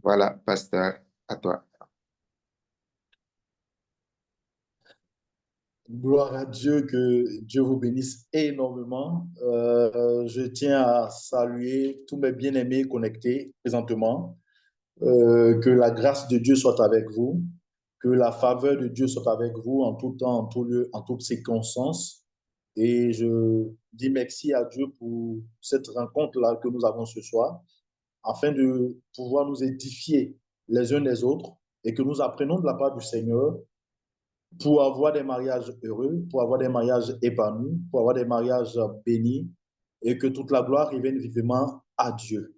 Voilà, pasteur, à toi. Gloire à Dieu, que Dieu vous bénisse énormément. Je tiens à saluer tous mes bien-aimés connectés présentement. Que la grâce de Dieu soit avec vous, que la faveur de Dieu soit avec vous en tout temps, en tout lieu, en toutes circonstances. Et je dis merci à Dieu pour cette rencontre-là que nous avons ce soir, afin de pouvoir nous édifier les uns les autres et que nous apprenons de la part du Seigneur pour avoir des mariages heureux, pour avoir des mariages épanouis, pour avoir des mariages bénis et que toute la gloire revienne vivement à Dieu.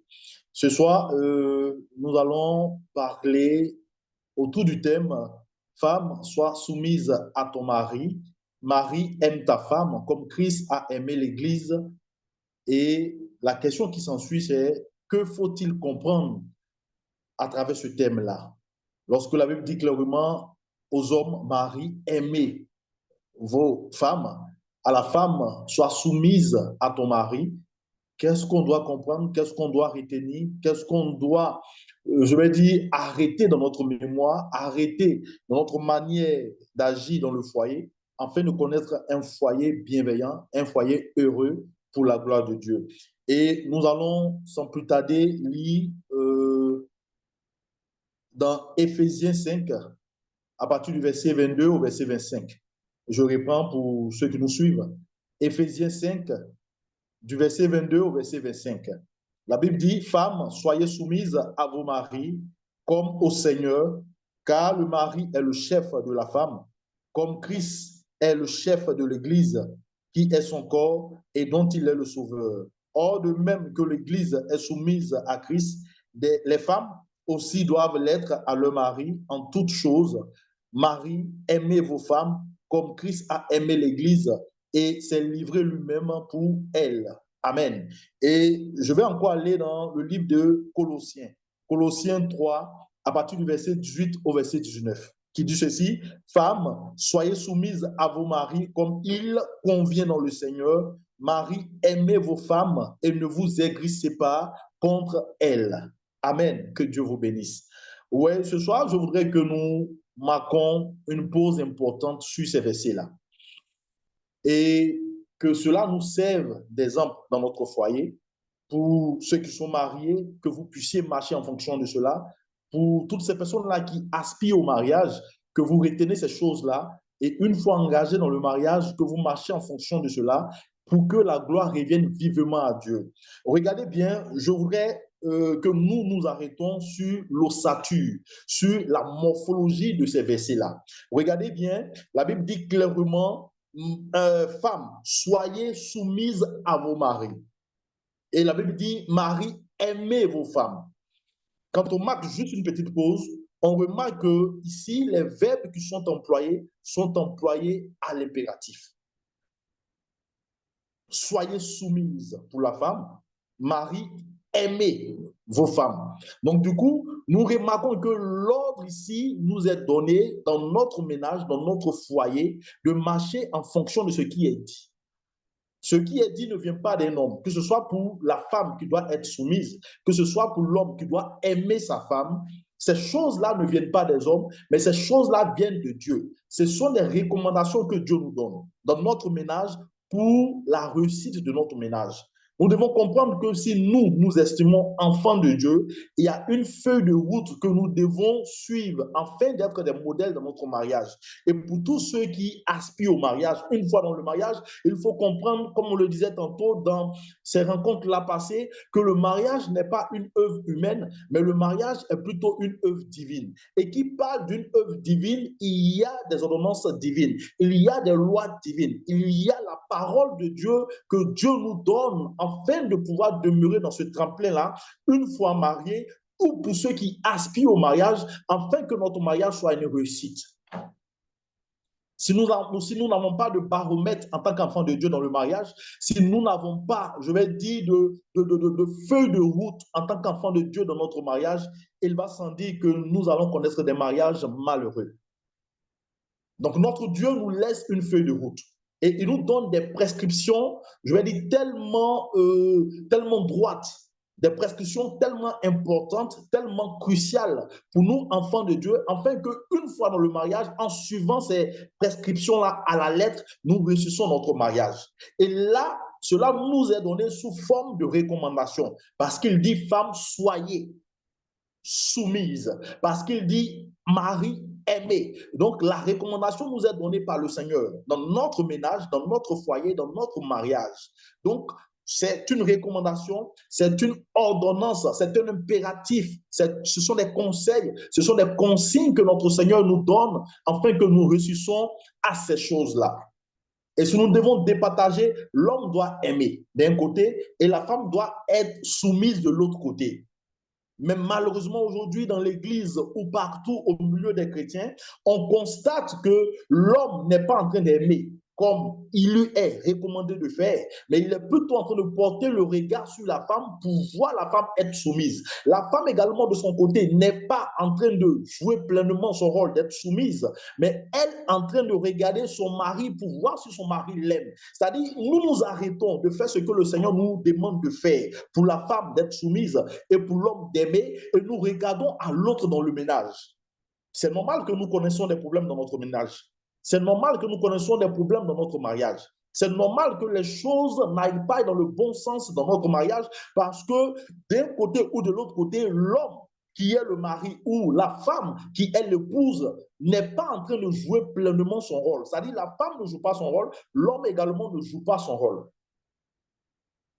Ce soir, nous allons parler autour du thème Femme, sois soumise à ton mari. Marie, aime ta femme comme Christ a aimé l'Église. Et la question qui s'ensuit, c'est que faut-il comprendre à travers ce thème-là? Lorsque la Bible dit clairement aux hommes, Marie, aimez vos femmes, à la femme, sois soumise à ton mari. Qu'est-ce qu'on doit comprendre? Qu'est-ce qu'on doit retenir? Qu'est-ce qu'on doit, je vais dire, arrêter dans notre mémoire, arrêter dans notre manière d'agir dans le foyer, afin de connaître un foyer bienveillant, un foyer heureux pour la gloire de Dieu. Et nous allons, sans plus tarder, lire dans Éphésiens 5, à partir du verset 22 au verset 25. Je reprends pour ceux qui nous suivent. Éphésiens 5, du verset 22 au verset 25. La Bible dit, femmes, soyez soumises à vos maris comme au Seigneur, car le mari est le chef de la femme, comme Christ est le chef de l'Église, qui est son corps et dont il est le sauveur. Or, de même que l'Église est soumise à Christ, les femmes aussi doivent l'être à leur mari en toutes choses. Marie, aimez vos femmes comme Christ a aimé l'Église et s'est livré lui-même pour elle. Amen. Et je vais encore aller dans le livre de Colossiens. Colossiens 3, à partir du verset 18 au verset 19, qui dit ceci, femmes, soyez soumises à vos maris comme il convient dans le Seigneur. Marie, aimez vos femmes et ne vous aigrissez pas contre elles. Amen. Que Dieu vous bénisse. Ouais, ce soir, je voudrais que nous marquons une pause importante sur ces versets-là et que cela nous serve d'exemple dans notre foyer pour ceux qui sont mariés, que vous puissiez marcher en fonction de cela. Pour toutes ces personnes-là qui aspirent au mariage, que vous retenez ces choses-là et une fois engagés dans le mariage, que vous marchez en fonction de cela pour que la gloire revienne vivement à Dieu. Regardez bien, je voudrais que nous nous arrêtons sur l'ossature, sur la morphologie de ces versets-là. Regardez bien, la Bible dit clairement, femmes, soyez soumises à vos maris. Et la Bible dit, Marie, aimez vos femmes. Quand on marque juste une petite pause, on remarque que ici, les verbes qui sont employés à l'impératif. Soyez soumises pour la femme. Marie, aimez vos femmes. Donc, du coup, nous remarquons que l'ordre ici nous est donné dans notre ménage, dans notre foyer, de marcher en fonction de ce qui est dit. Ce qui est dit ne vient pas d'un homme, que ce soit pour la femme qui doit être soumise, que ce soit pour l'homme qui doit aimer sa femme. Ces choses-là ne viennent pas des hommes, mais ces choses-là viennent de Dieu. Ce sont des recommandations que Dieu nous donne dans notre ménage pour la réussite de notre ménage. Nous devons comprendre que si nous, nous estimons enfants de Dieu, il y a une feuille de route que nous devons suivre afin d'être des modèles dans notre mariage. Et pour tous ceux qui aspirent au mariage, une fois dans le mariage, il faut comprendre, comme on le disait tantôt dans ces rencontres-là passées, que le mariage n'est pas une œuvre humaine, mais le mariage est plutôt une œuvre divine. Et qui parle d'une œuvre divine, il y a des ordonnances divines, il y a des lois divines, il y a la parole de Dieu que Dieu nous donne afin de pouvoir demeurer dans ce tremplin-là, une fois mariés, ou pour ceux qui aspirent au mariage, afin que notre mariage soit une réussite. Si nous n'avons pas de baromètre en tant qu'enfant de Dieu dans le mariage, si nous n'avons pas, je vais dire, de feuille de route en tant qu'enfant de Dieu dans notre mariage, il va sans dire que nous allons connaître des mariages malheureux. Donc notre Dieu nous laisse une feuille de route et il nous donne des prescriptions, je vais dire, tellement droites des prescriptions tellement importantes, tellement cruciales pour nous, enfants de Dieu, afin qu'une fois dans le mariage, en suivant ces prescriptions-là à la lettre, nous réussissons notre mariage. Et là, cela nous est donné sous forme de recommandation, parce qu'il dit, femmes, soyez soumises, parce qu'il dit, mari, aimez. Donc, la recommandation nous est donnée par le Seigneur dans notre ménage, dans notre foyer, dans notre mariage. Donc, c'est une recommandation, c'est une ordonnance, c'est un impératif, ce sont des conseils, ce sont des consignes que notre Seigneur nous donne afin que nous réussissions à ces choses-là. Et si nous devons départager, l'homme doit aimer d'un côté et la femme doit être soumise de l'autre côté. Mais malheureusement, aujourd'hui, dans l'Église ou partout au milieu des chrétiens, on constate que l'homme n'est pas en train d'aimer comme il lui est recommandé de faire, mais il est plutôt en train de porter le regard sur la femme pour voir la femme être soumise. La femme également, de son côté, n'est pas en train de jouer pleinement son rôle d'être soumise, mais elle est en train de regarder son mari pour voir si son mari l'aime. C'est-à-dire, nous nous arrêtons de faire ce que le Seigneur nous demande de faire, pour la femme d'être soumise et pour l'homme d'aimer, et nous regardons à l'autre dans le ménage. C'est normal que nous connaissions des problèmes dans notre ménage. C'est normal que nous connaissions des problèmes dans notre mariage. C'est normal que les choses n'aillent pas dans le bon sens dans notre mariage parce que d'un côté ou de l'autre côté, l'homme qui est le mari ou la femme qui est l'épouse n'est pas en train de jouer pleinement son rôle. C'est-à-dire la femme ne joue pas son rôle, l'homme également ne joue pas son rôle.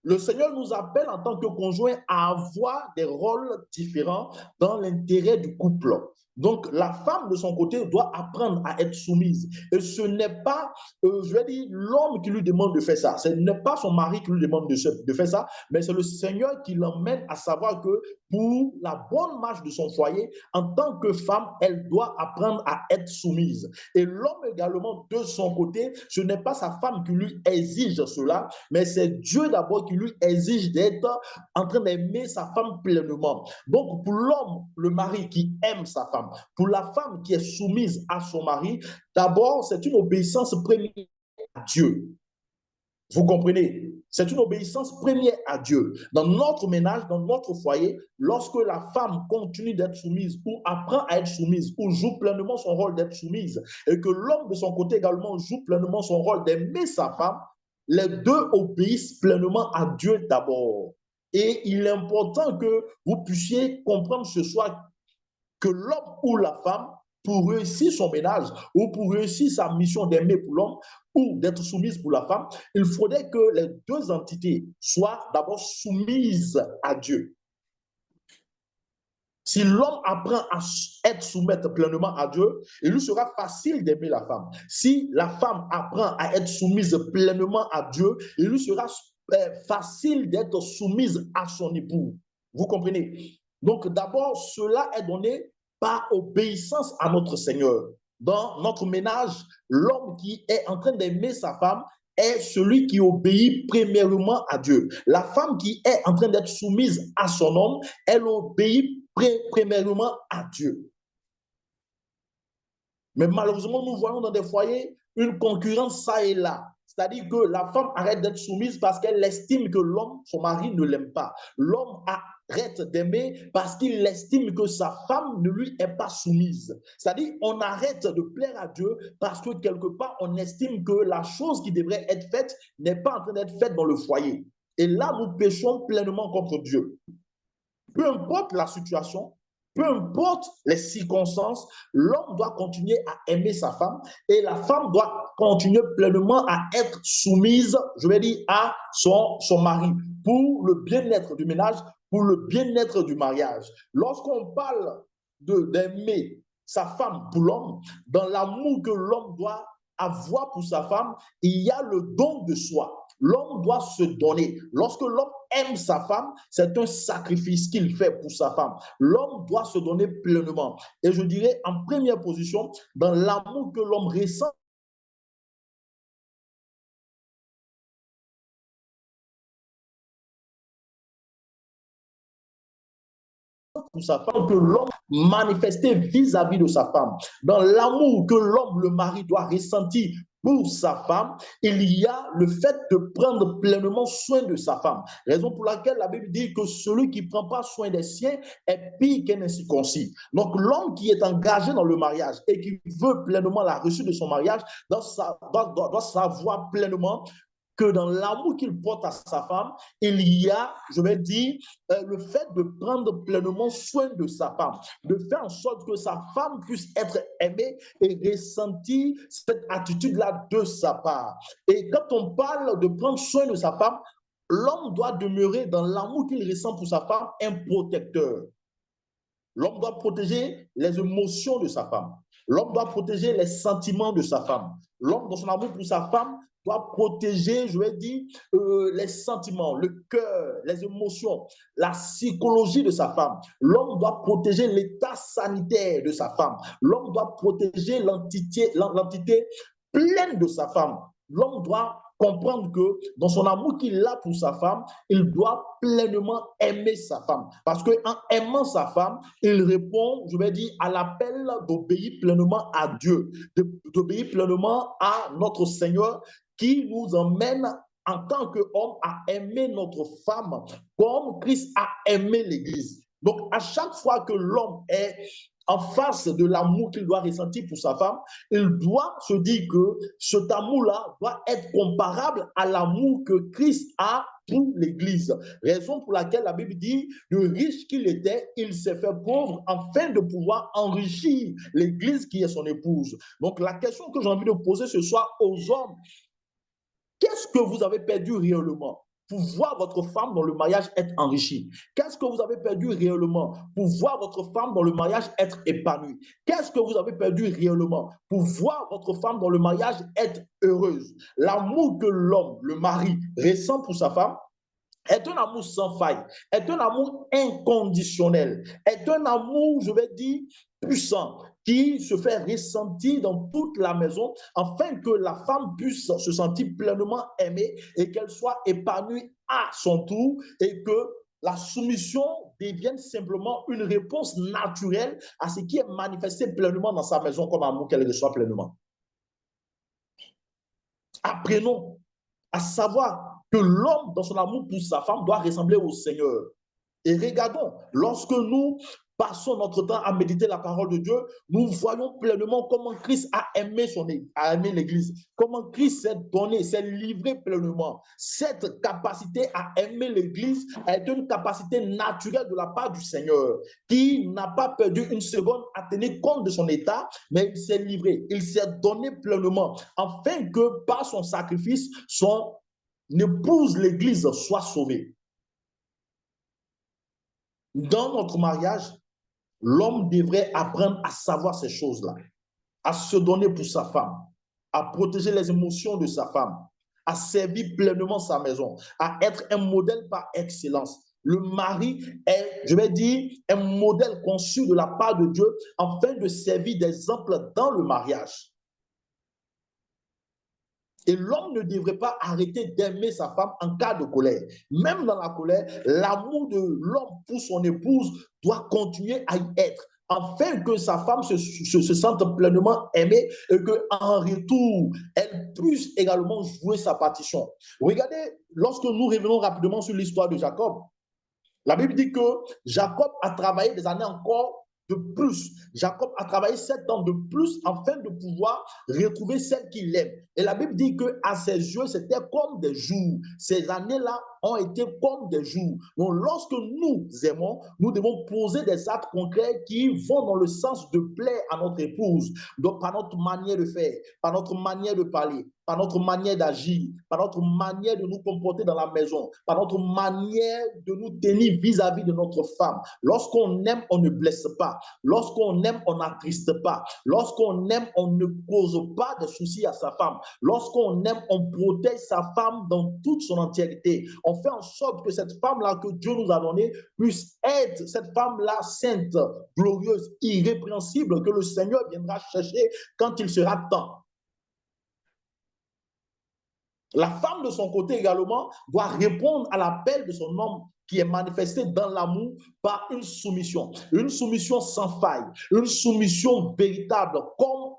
Le Seigneur nous appelle en tant que conjoint à avoir des rôles différents dans l'intérêt du couple. Donc, la femme, de son côté, doit apprendre à être soumise. Et ce n'est pas, je vais dire, l'homme qui lui demande de faire ça. Ce n'est pas son mari qui lui demande de faire ça, mais c'est le Seigneur qui l'emmène à savoir que pour la bonne marche de son foyer, en tant que femme, elle doit apprendre à être soumise. Et l'homme également, de son côté, ce n'est pas sa femme qui lui exige cela, mais c'est Dieu d'abord qui lui exige d'être en train d'aimer sa femme pleinement. Donc, pour l'homme, le mari qui aime sa femme, pour la femme qui est soumise à son mari, d'abord, c'est une obéissance première à Dieu. Vous comprenez? C'est une obéissance première à Dieu. Dans notre ménage, dans notre foyer, lorsque la femme continue d'être soumise ou apprend à être soumise ou joue pleinement son rôle d'être soumise et que l'homme de son côté également joue pleinement son rôle d'aimer sa femme, les deux obéissent pleinement à Dieu d'abord. Et il est important que vous puissiez comprendre ce soir que l'homme ou la femme, pour réussir son ménage ou pour réussir sa mission d'aimer pour l'homme ou d'être soumise pour la femme, il faudrait que les deux entités soient d'abord soumises à Dieu. Si l'homme apprend à être soumettre pleinement à Dieu, il lui sera facile d'aimer la femme. Si la femme apprend à être soumise pleinement à Dieu, il lui sera facile d'être soumise à son époux. Vous comprenez? Donc d'abord, cela est donné par obéissance à notre Seigneur. Dans notre ménage, l'homme qui est en train d'aimer sa femme est celui qui obéit premièrement à Dieu. La femme qui est en train d'être soumise à son homme, elle obéit premièrement à Dieu. Mais malheureusement, nous voyons dans des foyers une concurrence ça et là. C'est-à-dire que la femme arrête d'être soumise parce qu'elle estime que l'homme, son mari, ne l'aime pas. L'homme arrête d'aimer parce qu'il estime que sa femme ne lui est pas soumise. C'est-à-dire on arrête de plaire à Dieu parce que quelque part, on estime que la chose qui devrait être faite n'est pas en train d'être faite dans le foyer. Et là, nous péchons pleinement contre Dieu. Peu importe la situation, peu importe les circonstances, l'homme doit continuer à aimer sa femme et la femme doit continuer pleinement à être soumise, je vais dire, à son mari pour le bien-être du ménage, pour le bien-être du mariage. Lorsqu'on parle d'aimer sa femme pour l'homme, dans l'amour que l'homme doit avoir pour sa femme, il y a le don de soi. L'homme doit se donner. Lorsque l'homme aime sa femme, c'est un sacrifice qu'il fait pour sa femme. L'homme doit se donner pleinement. Et je dirais en première position, dans l'amour que l'homme ressent pour sa femme, que l'homme manifestait vis-à-vis de sa femme, dans l'amour que l'homme, le mari, doit ressentir pour sa femme, il y a le fait de prendre pleinement soin de sa femme. Raison pour laquelle la Bible dit que celui qui ne prend pas soin des siens est pire qu'un incirconcis. Donc l'homme qui est engagé dans le mariage et qui veut pleinement la réussite de son mariage doit savoir pleinement que dans l'amour qu'il porte à sa femme, il y a, je vais dire, le fait de prendre pleinement soin de sa femme, de faire en sorte que sa femme puisse être aimée et ressentir cette attitude-là de sa part. Et quand on parle de prendre soin de sa femme, l'homme doit demeurer dans l'amour qu'il ressent pour sa femme, un protecteur. L'homme doit protéger les émotions de sa femme. L'homme doit protéger les sentiments de sa femme. L'homme, dans son amour pour sa femme, doit protéger, je vais dire, les sentiments, le cœur, les émotions, la psychologie de sa femme. L'homme doit protéger l'état sanitaire de sa femme. L'homme doit protéger l'entité pleine de sa femme. L'homme doit comprendre que dans son amour qu'il a pour sa femme, il doit pleinement aimer sa femme. Parce qu'en aimant sa femme, il répond, je vais dire, à l'appel d'obéir pleinement à Dieu, d'obéir pleinement à notre Seigneur qui nous emmène en tant qu'homme à aimer notre femme comme Christ a aimé l'Église. Donc, à chaque fois que l'homme est en face de l'amour qu'il doit ressentir pour sa femme, il doit se dire que cet amour-là doit être comparable à l'amour que Christ a pour l'Église. Raison pour laquelle la Bible dit, le riche qu'il était, il s'est fait pauvre afin de pouvoir enrichir l'Église qui est son épouse. Donc la question que j'ai envie de poser ce soir aux hommes, qu'est-ce que vous avez perdu réellement pour voir votre femme dans le mariage être enrichie? Qu'est-ce que vous avez perdu réellement pour voir votre femme dans le mariage être épanouie? Qu'est-ce que vous avez perdu réellement pour voir votre femme dans le mariage être heureuse? L'amour que l'homme, le mari, ressent pour sa femme est un amour sans faille, est un amour inconditionnel, est un amour, je vais dire, puissant, qui se fait ressentir dans toute la maison, afin que la femme puisse se sentir pleinement aimée et qu'elle soit épanouie à son tour et que la soumission devienne simplement une réponse naturelle à ce qui est manifesté pleinement dans sa maison comme amour qu'elle reçoit pleinement. Apprenons à savoir que l'homme, dans son amour pour sa femme, doit ressembler au Seigneur. Et regardons, lorsque nous passons notre temps à méditer la parole de Dieu, nous voyons pleinement comment Christ a aimé l'Église, comment Christ s'est donné, s'est livré pleinement. Cette capacité à aimer l'Église est une capacité naturelle de la part du Seigneur, qui n'a pas perdu une seconde à tenir compte de son état, mais il s'est livré, il s'est donné pleinement, afin que par son sacrifice, son épouse, l'Église, soit sauvée. Dans notre mariage, l'homme devrait apprendre à savoir ces choses-là, à se donner pour sa femme, à protéger les émotions de sa femme, à servir pleinement sa maison, à être un modèle par excellence. Le mari est, je vais dire, un modèle conçu de la part de Dieu afin de servir d'exemple dans le mariage. Et l'homme ne devrait pas arrêter d'aimer sa femme en cas de colère. Même dans la colère, l'amour de l'homme pour son épouse doit continuer à y être, afin que sa femme se sente pleinement aimée et qu'en retour, elle puisse également jouer sa partition. Regardez, lorsque nous revenons rapidement sur l'histoire de Jacob, la Bible dit que Jacob a travaillé des années encore de plus. Jacob a travaillé 7 ans de plus afin de pouvoir retrouver celle qu'il aime. Et la Bible dit qu'à ses yeux, c'était comme des jours. Ces années-là ont été comme des jours. Donc, lorsque nous aimons, nous devons poser des actes concrets qui vont dans le sens de plaire à notre épouse. Donc, par notre manière de faire, par notre manière de parler, par notre manière d'agir, par notre manière de nous comporter dans la maison, par notre manière de nous tenir vis-à-vis de notre femme. Lorsqu'on aime, on ne blesse pas. Lorsqu'on aime, on n'attriste pas. Lorsqu'on aime, on ne cause pas de soucis à sa femme. Lorsqu'on aime, on protège sa femme dans toute son entièreté. On fait en sorte que cette femme-là que Dieu nous a donnée puisse être cette femme-là sainte, glorieuse, irrépréhensible, que le Seigneur viendra chercher quand il sera temps. La femme, de son côté également, doit répondre à l'appel de son homme qui est manifesté dans l'amour par une soumission sans faille, une soumission véritable, comme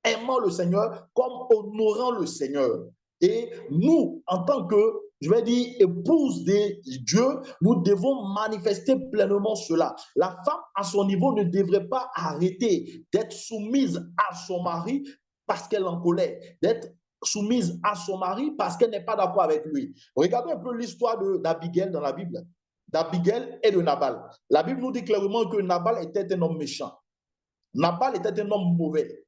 aimant le Seigneur, comme honorant le Seigneur. Et nous, en tant que, je vais dire, épouse de Dieu, nous devons manifester pleinement cela. La femme, à son niveau, ne devrait pas arrêter d'être soumise à son mari parce qu'elle est en colère, d'être soumise à son mari parce qu'elle n'est pas d'accord avec lui. Regardez un peu l'histoire d'Abigail dans la Bible, d'Abigail et de Nabal. La Bible nous dit clairement que Nabal était un homme méchant. Nabal était un homme mauvais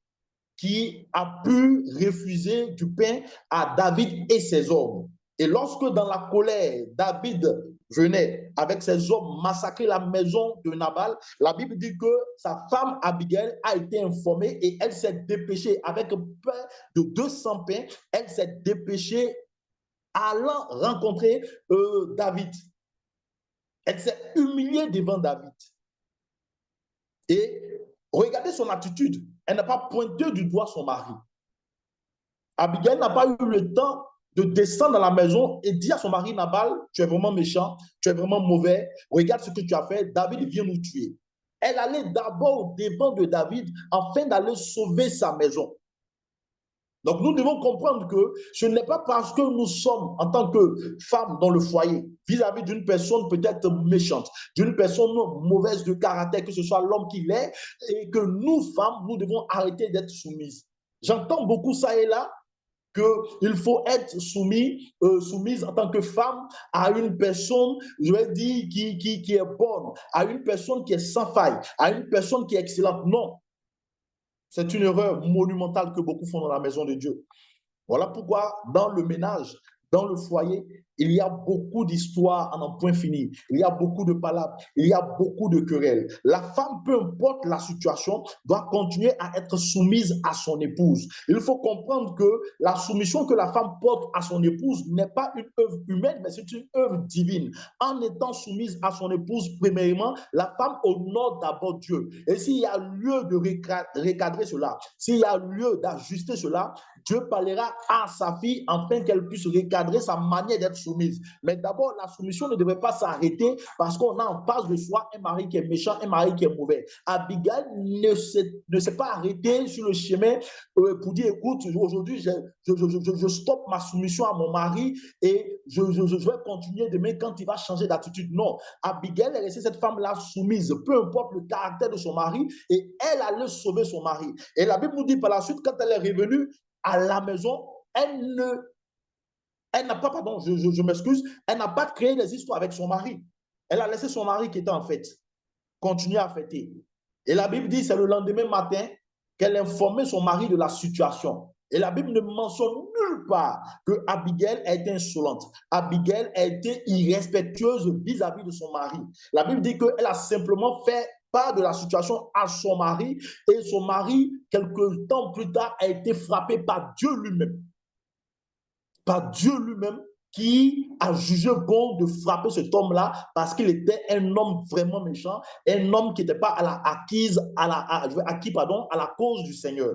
qui a pu refuser du pain à David et ses hommes. Et lorsque dans la colère, David venait avec ses hommes massacrer la maison de Nabal, la Bible dit que sa femme Abigail a été informée et elle s'est dépêchée avec un pain de 200 pains, elle s'est dépêchée allant rencontrer David. Elle s'est humiliée devant David. Et regardez son attitude. Elle n'a pas pointé du doigt son mari. Abigail n'a pas eu le temps de descendre dans la maison et dire à son mari Nabal, tu es vraiment méchant, tu es vraiment mauvais, regarde ce que tu as fait, David vient nous tuer. Elle allait d'abord au devant de David afin d'aller sauver sa maison. Donc nous devons comprendre que ce n'est pas parce que nous sommes en tant que femmes dans le foyer vis-à-vis d'une personne peut-être méchante, d'une personne mauvaise de caractère, que ce soit l'homme qui l'est, et que nous, femmes, nous devons arrêter d'être soumises. J'entends beaucoup ça et là, qu'il faut être soumise en tant que femme à une personne, je vais dire, qui est bonne, à une personne qui est sans faille, à une personne qui est excellente. Non, c'est une erreur monumentale que beaucoup font dans la maison de Dieu. Voilà pourquoi dans le ménage, dans le foyer, il y a beaucoup d'histoires à n'en point finir. Il y a beaucoup de palabres, il y a beaucoup de querelles. La femme, peu importe la situation, doit continuer à être soumise à son épouse. Il faut comprendre que la soumission que la femme porte à son épouse n'est pas une œuvre humaine, mais c'est une œuvre divine. En étant soumise à son épouse, premièrement, la femme honore d'abord Dieu. Et s'il y a lieu de recadrer cela, s'il y a lieu d'ajuster cela, Dieu parlera à sa fille afin qu'elle puisse recadrer sa manière d'être soumise. Mais d'abord, la soumission ne devrait pas s'arrêter parce qu'on a en face de soi un mari qui est méchant, un mari qui est mauvais. Abigail ne s'est pas arrêtée sur le chemin pour dire, écoute, aujourd'hui, je stoppe ma soumission à mon mari et je vais continuer demain quand il va changer d'attitude. Non, Abigail est restée cette femme-là soumise, peu importe le caractère de son mari, et elle allait sauver son mari. Et la Bible nous dit par la suite, quand elle est revenue à la maison, elle n'a pas, pardon, je m'excuse, elle n'a pas créé des histoires avec son mari. Elle a laissé son mari qui était en fête continuer à fêter. Et la Bible dit, c'est le lendemain matin qu'elle informait son mari de la situation. Et la Bible ne mentionne nulle part que Abigail a été insolente. Abigail a été irrespectueuse vis-à-vis de son mari. La Bible dit qu'elle a simplement fait part de la situation à son mari et son mari, quelques temps plus tard, a été frappé par Dieu lui-même. Par Dieu lui-même qui a jugé bon de frapper cet homme-là parce qu'il était un homme vraiment méchant, un homme qui n'était pas à la à la cause du Seigneur.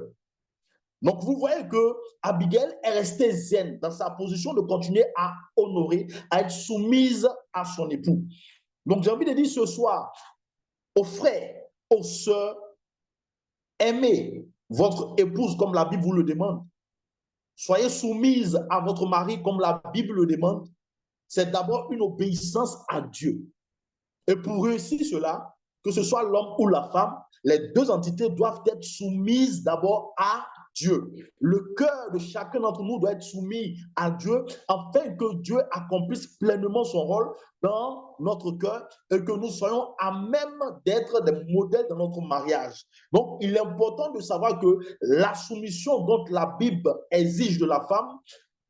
Donc, vous voyez que Abigail est restée zen dans sa position de continuer à honorer, à être soumise à son époux. Donc, j'ai envie de dire ce soir aux frères, aux sœurs, aimez votre épouse comme la Bible vous le demande. Soyez soumise à votre mari comme la Bible le demande. C'est d'abord une obéissance à Dieu. Et pour réussir cela, que ce soit l'homme ou la femme, les deux entités doivent être soumises d'abord à Dieu. Le cœur de chacun d'entre nous doit être soumis à Dieu afin que Dieu accomplisse pleinement son rôle dans notre cœur et que nous soyons à même d'être des modèles dans notre mariage. Donc, il est important de savoir que la soumission dont la Bible exige de la femme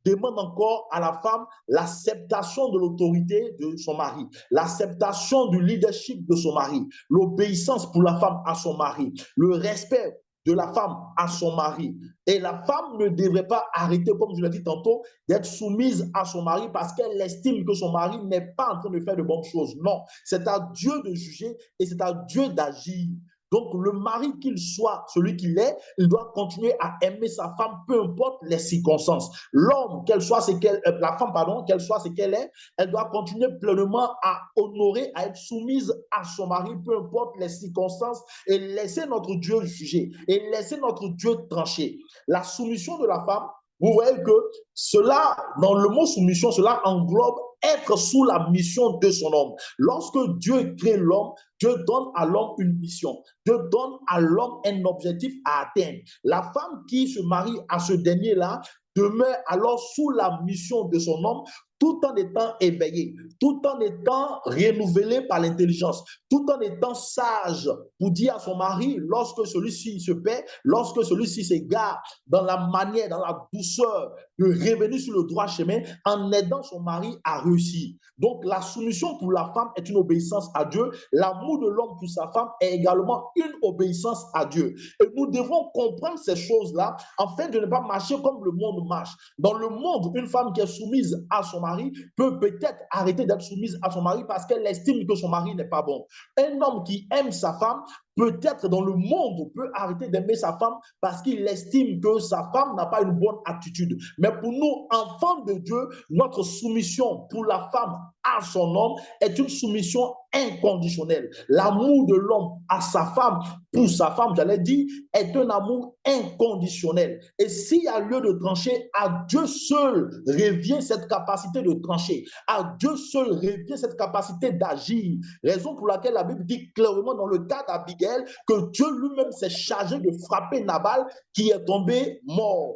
demande encore à la femme l'acceptation de l'autorité de son mari, l'acceptation du leadership de son mari, l'obéissance pour la femme à son mari, le respect de la femme à son mari. Et la femme ne devrait pas arrêter, comme je l'ai dit tantôt, d'être soumise à son mari parce qu'elle estime que son mari n'est pas en train de faire de bonnes choses. Non, c'est à Dieu de juger et c'est à Dieu d'agir. Donc, le mari, qu'il soit celui qu'il est, il doit continuer à aimer sa femme, peu importe les circonstances. L'homme, la femme, pardon, qu'elle soit ce qu'elle est, elle doit continuer pleinement à honorer, à être soumise à son mari, peu importe les circonstances, et laisser notre Dieu juger, et laisser notre Dieu trancher. La soumission de la femme, vous voyez que cela, dans le mot soumission, cela englobe être sous la mission de son homme. Lorsque Dieu crée l'homme, Dieu donne à l'homme une mission. Dieu donne à l'homme un objectif à atteindre. La femme qui se marie à ce dernier-là demeure alors sous la mission de son homme, tout en étant éveillé, tout en étant renouvelé par l'intelligence, tout en étant sage pour dire à son mari, lorsque celui-ci se paie, lorsque celui-ci s'égare, dans la manière, dans la douceur, de revenir sur le droit chemin en aidant son mari à réussir. Donc, la soumission pour la femme est une obéissance à Dieu. L'amour de l'homme pour sa femme est également une obéissance à Dieu. Et nous devons comprendre ces choses-là afin de ne pas marcher comme le monde marche. Dans le monde, une femme qui est soumise à son mari peut peut-être arrêter d'être soumise à son mari parce qu'elle estime que son mari n'est pas bon. Un homme qui aime sa femme, peut-être dans le monde, peut arrêter d'aimer sa femme parce qu'il estime que sa femme n'a pas une bonne attitude. Mais pour nous, enfants de Dieu, notre soumission pour la femme à son homme est une soumission inconditionnelle. L'amour de l'homme à sa femme, pour sa femme, j'allais dire, est un amour inconditionnel. Et s'il y a lieu de trancher, à Dieu seul revient cette capacité de trancher. À Dieu seul revient cette capacité d'agir. Raison pour laquelle la Bible dit clairement dans le cas d'Abigail que Dieu lui-même s'est chargé de frapper Nabal qui est tombé mort.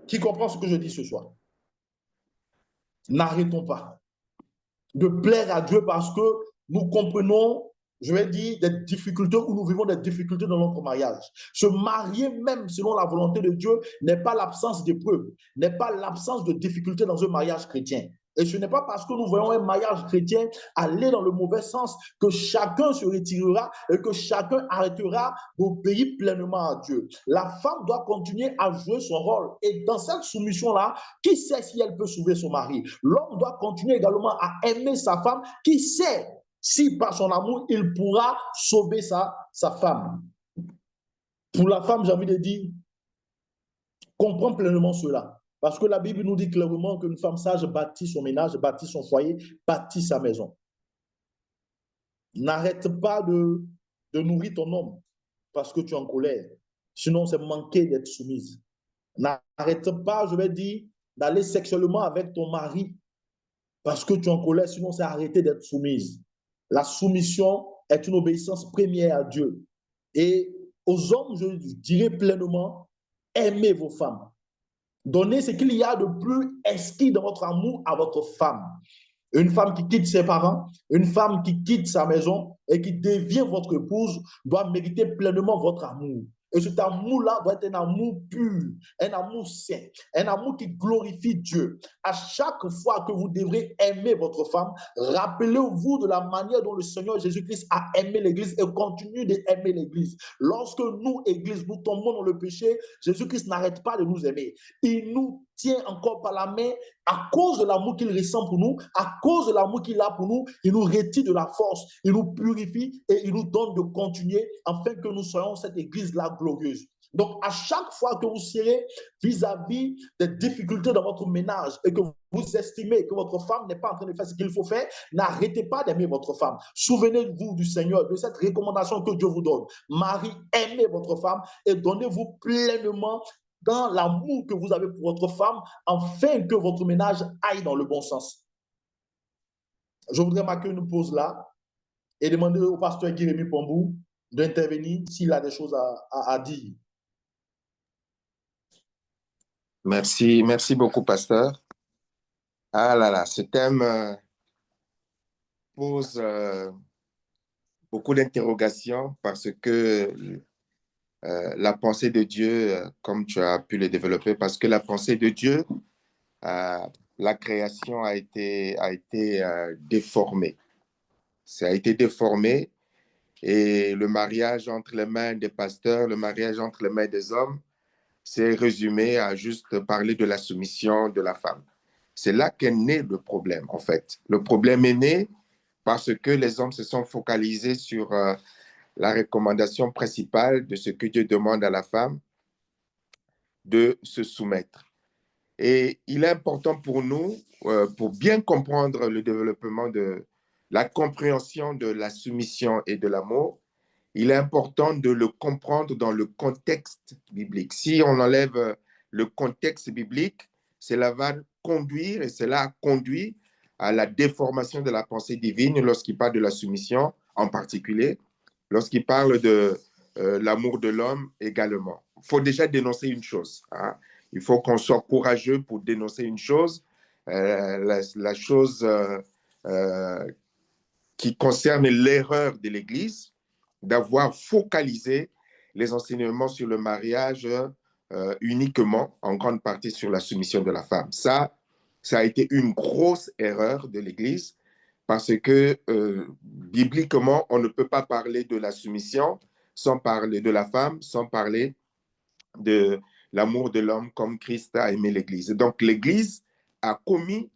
Qui comprend ce que je dis ce soir? N'arrêtons pas de plaire à Dieu parce que nous comprenons, je vais dire, des difficultés où nous vivons des difficultés dans notre mariage. Se marier même selon la volonté de Dieu n'est pas l'absence d'épreuves, n'est pas l'absence de difficultés dans un mariage chrétien. Et ce n'est pas parce que nous voyons un mariage chrétien aller dans le mauvais sens que chacun se retirera et que chacun arrêtera d'obéir pleinement à Dieu. La femme doit continuer à jouer son rôle. Et dans cette soumission-là, qui sait si elle peut sauver son mari? L'homme doit continuer également à aimer sa femme. Qui sait si par son amour, il pourra sauver sa femme? Pour la femme, j'ai envie de dire, comprends pleinement cela. Parce que la Bible nous dit clairement qu'une femme sage bâtit son ménage, bâtit son foyer, bâtit sa maison. N'arrête pas de nourrir ton homme parce que tu es en colère. Sinon, c'est manquer d'être soumise. N'arrête pas, je vais dire, d'aller sexuellement avec ton mari parce que tu es en colère. Sinon, c'est arrêter d'être soumise. La soumission est une obéissance première à Dieu. Et aux hommes, je dirais pleinement, aimez vos femmes. Donnez ce qu'il y a de plus exquis dans votre amour à votre femme. Une femme qui quitte ses parents, une femme qui quitte sa maison et qui devient votre épouse doit mériter pleinement votre amour. Et cet amour-là doit être un amour pur, un amour saint, un amour qui glorifie Dieu. À chaque fois que vous devrez aimer votre femme, rappelez-vous de la manière dont le Seigneur Jésus-Christ a aimé l'Église et continue d'aimer l'Église. Lorsque nous, Église, nous tombons dans le péché, Jésus-Christ n'arrête pas de nous aimer. Il nous tient encore par la main à cause de l'amour qu'il ressent pour nous, à cause de l'amour qu'il a pour nous. Il nous retire de la force, il nous purifie et il nous donne de continuer afin que nous soyons cette Église-là glorieuse. Donc, à chaque fois que vous serez vis-à-vis des difficultés dans votre ménage et que vous estimez que votre femme n'est pas en train de faire ce qu'il faut faire, n'arrêtez pas d'aimer votre femme. Souvenez-vous du Seigneur, de cette recommandation que Dieu vous donne. Marie, aimez votre femme et donnez-vous pleinement dans l'amour que vous avez pour votre femme, afin que votre ménage aille dans le bon sens. Je voudrais marquer une pause là et demander au pasteur Guérémy Pombou d'intervenir s'il a des choses à dire. Merci beaucoup, pasteur. Ah là là, ce thème pose beaucoup d'interrogations parce que la pensée de Dieu, comme tu as pu le développer, parce que la pensée de Dieu, la création a été déformée. Ça a été déformé et le mariage entre les mains des pasteurs, le mariage entre les mains des hommes, c'est résumé à juste parler de la soumission de la femme. C'est là qu'est né le problème, en fait. Le problème est né parce que les hommes se sont focalisés sur la recommandation principale de ce que Dieu demande à la femme, de se soumettre. Et il est important pour nous, pour bien comprendre le développement de la compréhension de la soumission et de l'amour, il est important de le comprendre dans le contexte biblique. Si on enlève le contexte biblique, cela va conduire, et cela a conduit à la déformation de la pensée divine lorsqu'il parle de la soumission en particulier, lorsqu'il parle de l'amour de l'homme également. Il faut déjà dénoncer une chose. Hein. Il faut qu'on soit courageux pour dénoncer une chose, la chose qui concerne l'erreur de l'Église, d'avoir focalisé les enseignements sur le mariage uniquement, en grande partie sur la soumission de la femme. Ça a été une grosse erreur de l'Église parce que bibliquement, on ne peut pas parler de la soumission sans parler de la femme, sans parler de l'amour de l'homme comme Christ a aimé l'Église. Donc l'Église a commis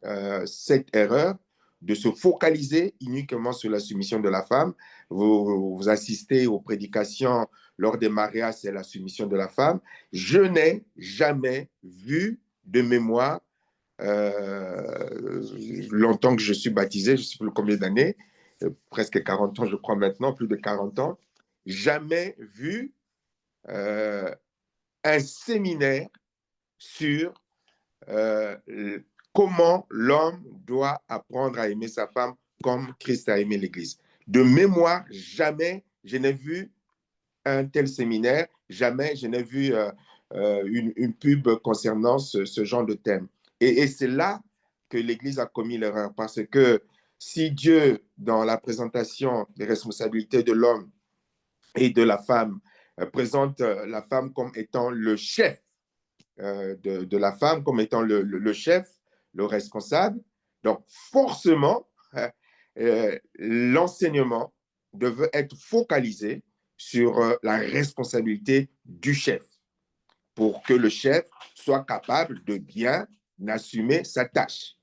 cette erreur de se focaliser uniquement sur la soumission de la femme. Vous assistez aux prédications lors des mariages, c'est la soumission de la femme. Je n'ai jamais vu de mémoire, longtemps que je suis baptisé, je ne sais plus combien d'années, presque 40 ans je crois maintenant, plus de 40 ans, jamais vu un séminaire sur comment l'homme doit apprendre à aimer sa femme comme Christ a aimé l'Église. De mémoire, jamais je n'ai vu un tel séminaire, jamais je n'ai vu une pub concernant ce genre de thème. Et c'est là que l'Église a commis l'erreur, parce que si Dieu, dans la présentation des responsabilités de l'homme et de la femme, présente la femme comme étant le chef de la femme, comme étant le chef, le responsable. Donc, forcément, l'enseignement devait être focalisé sur la responsabilité du chef pour que le chef soit capable de bien assumer sa tâche.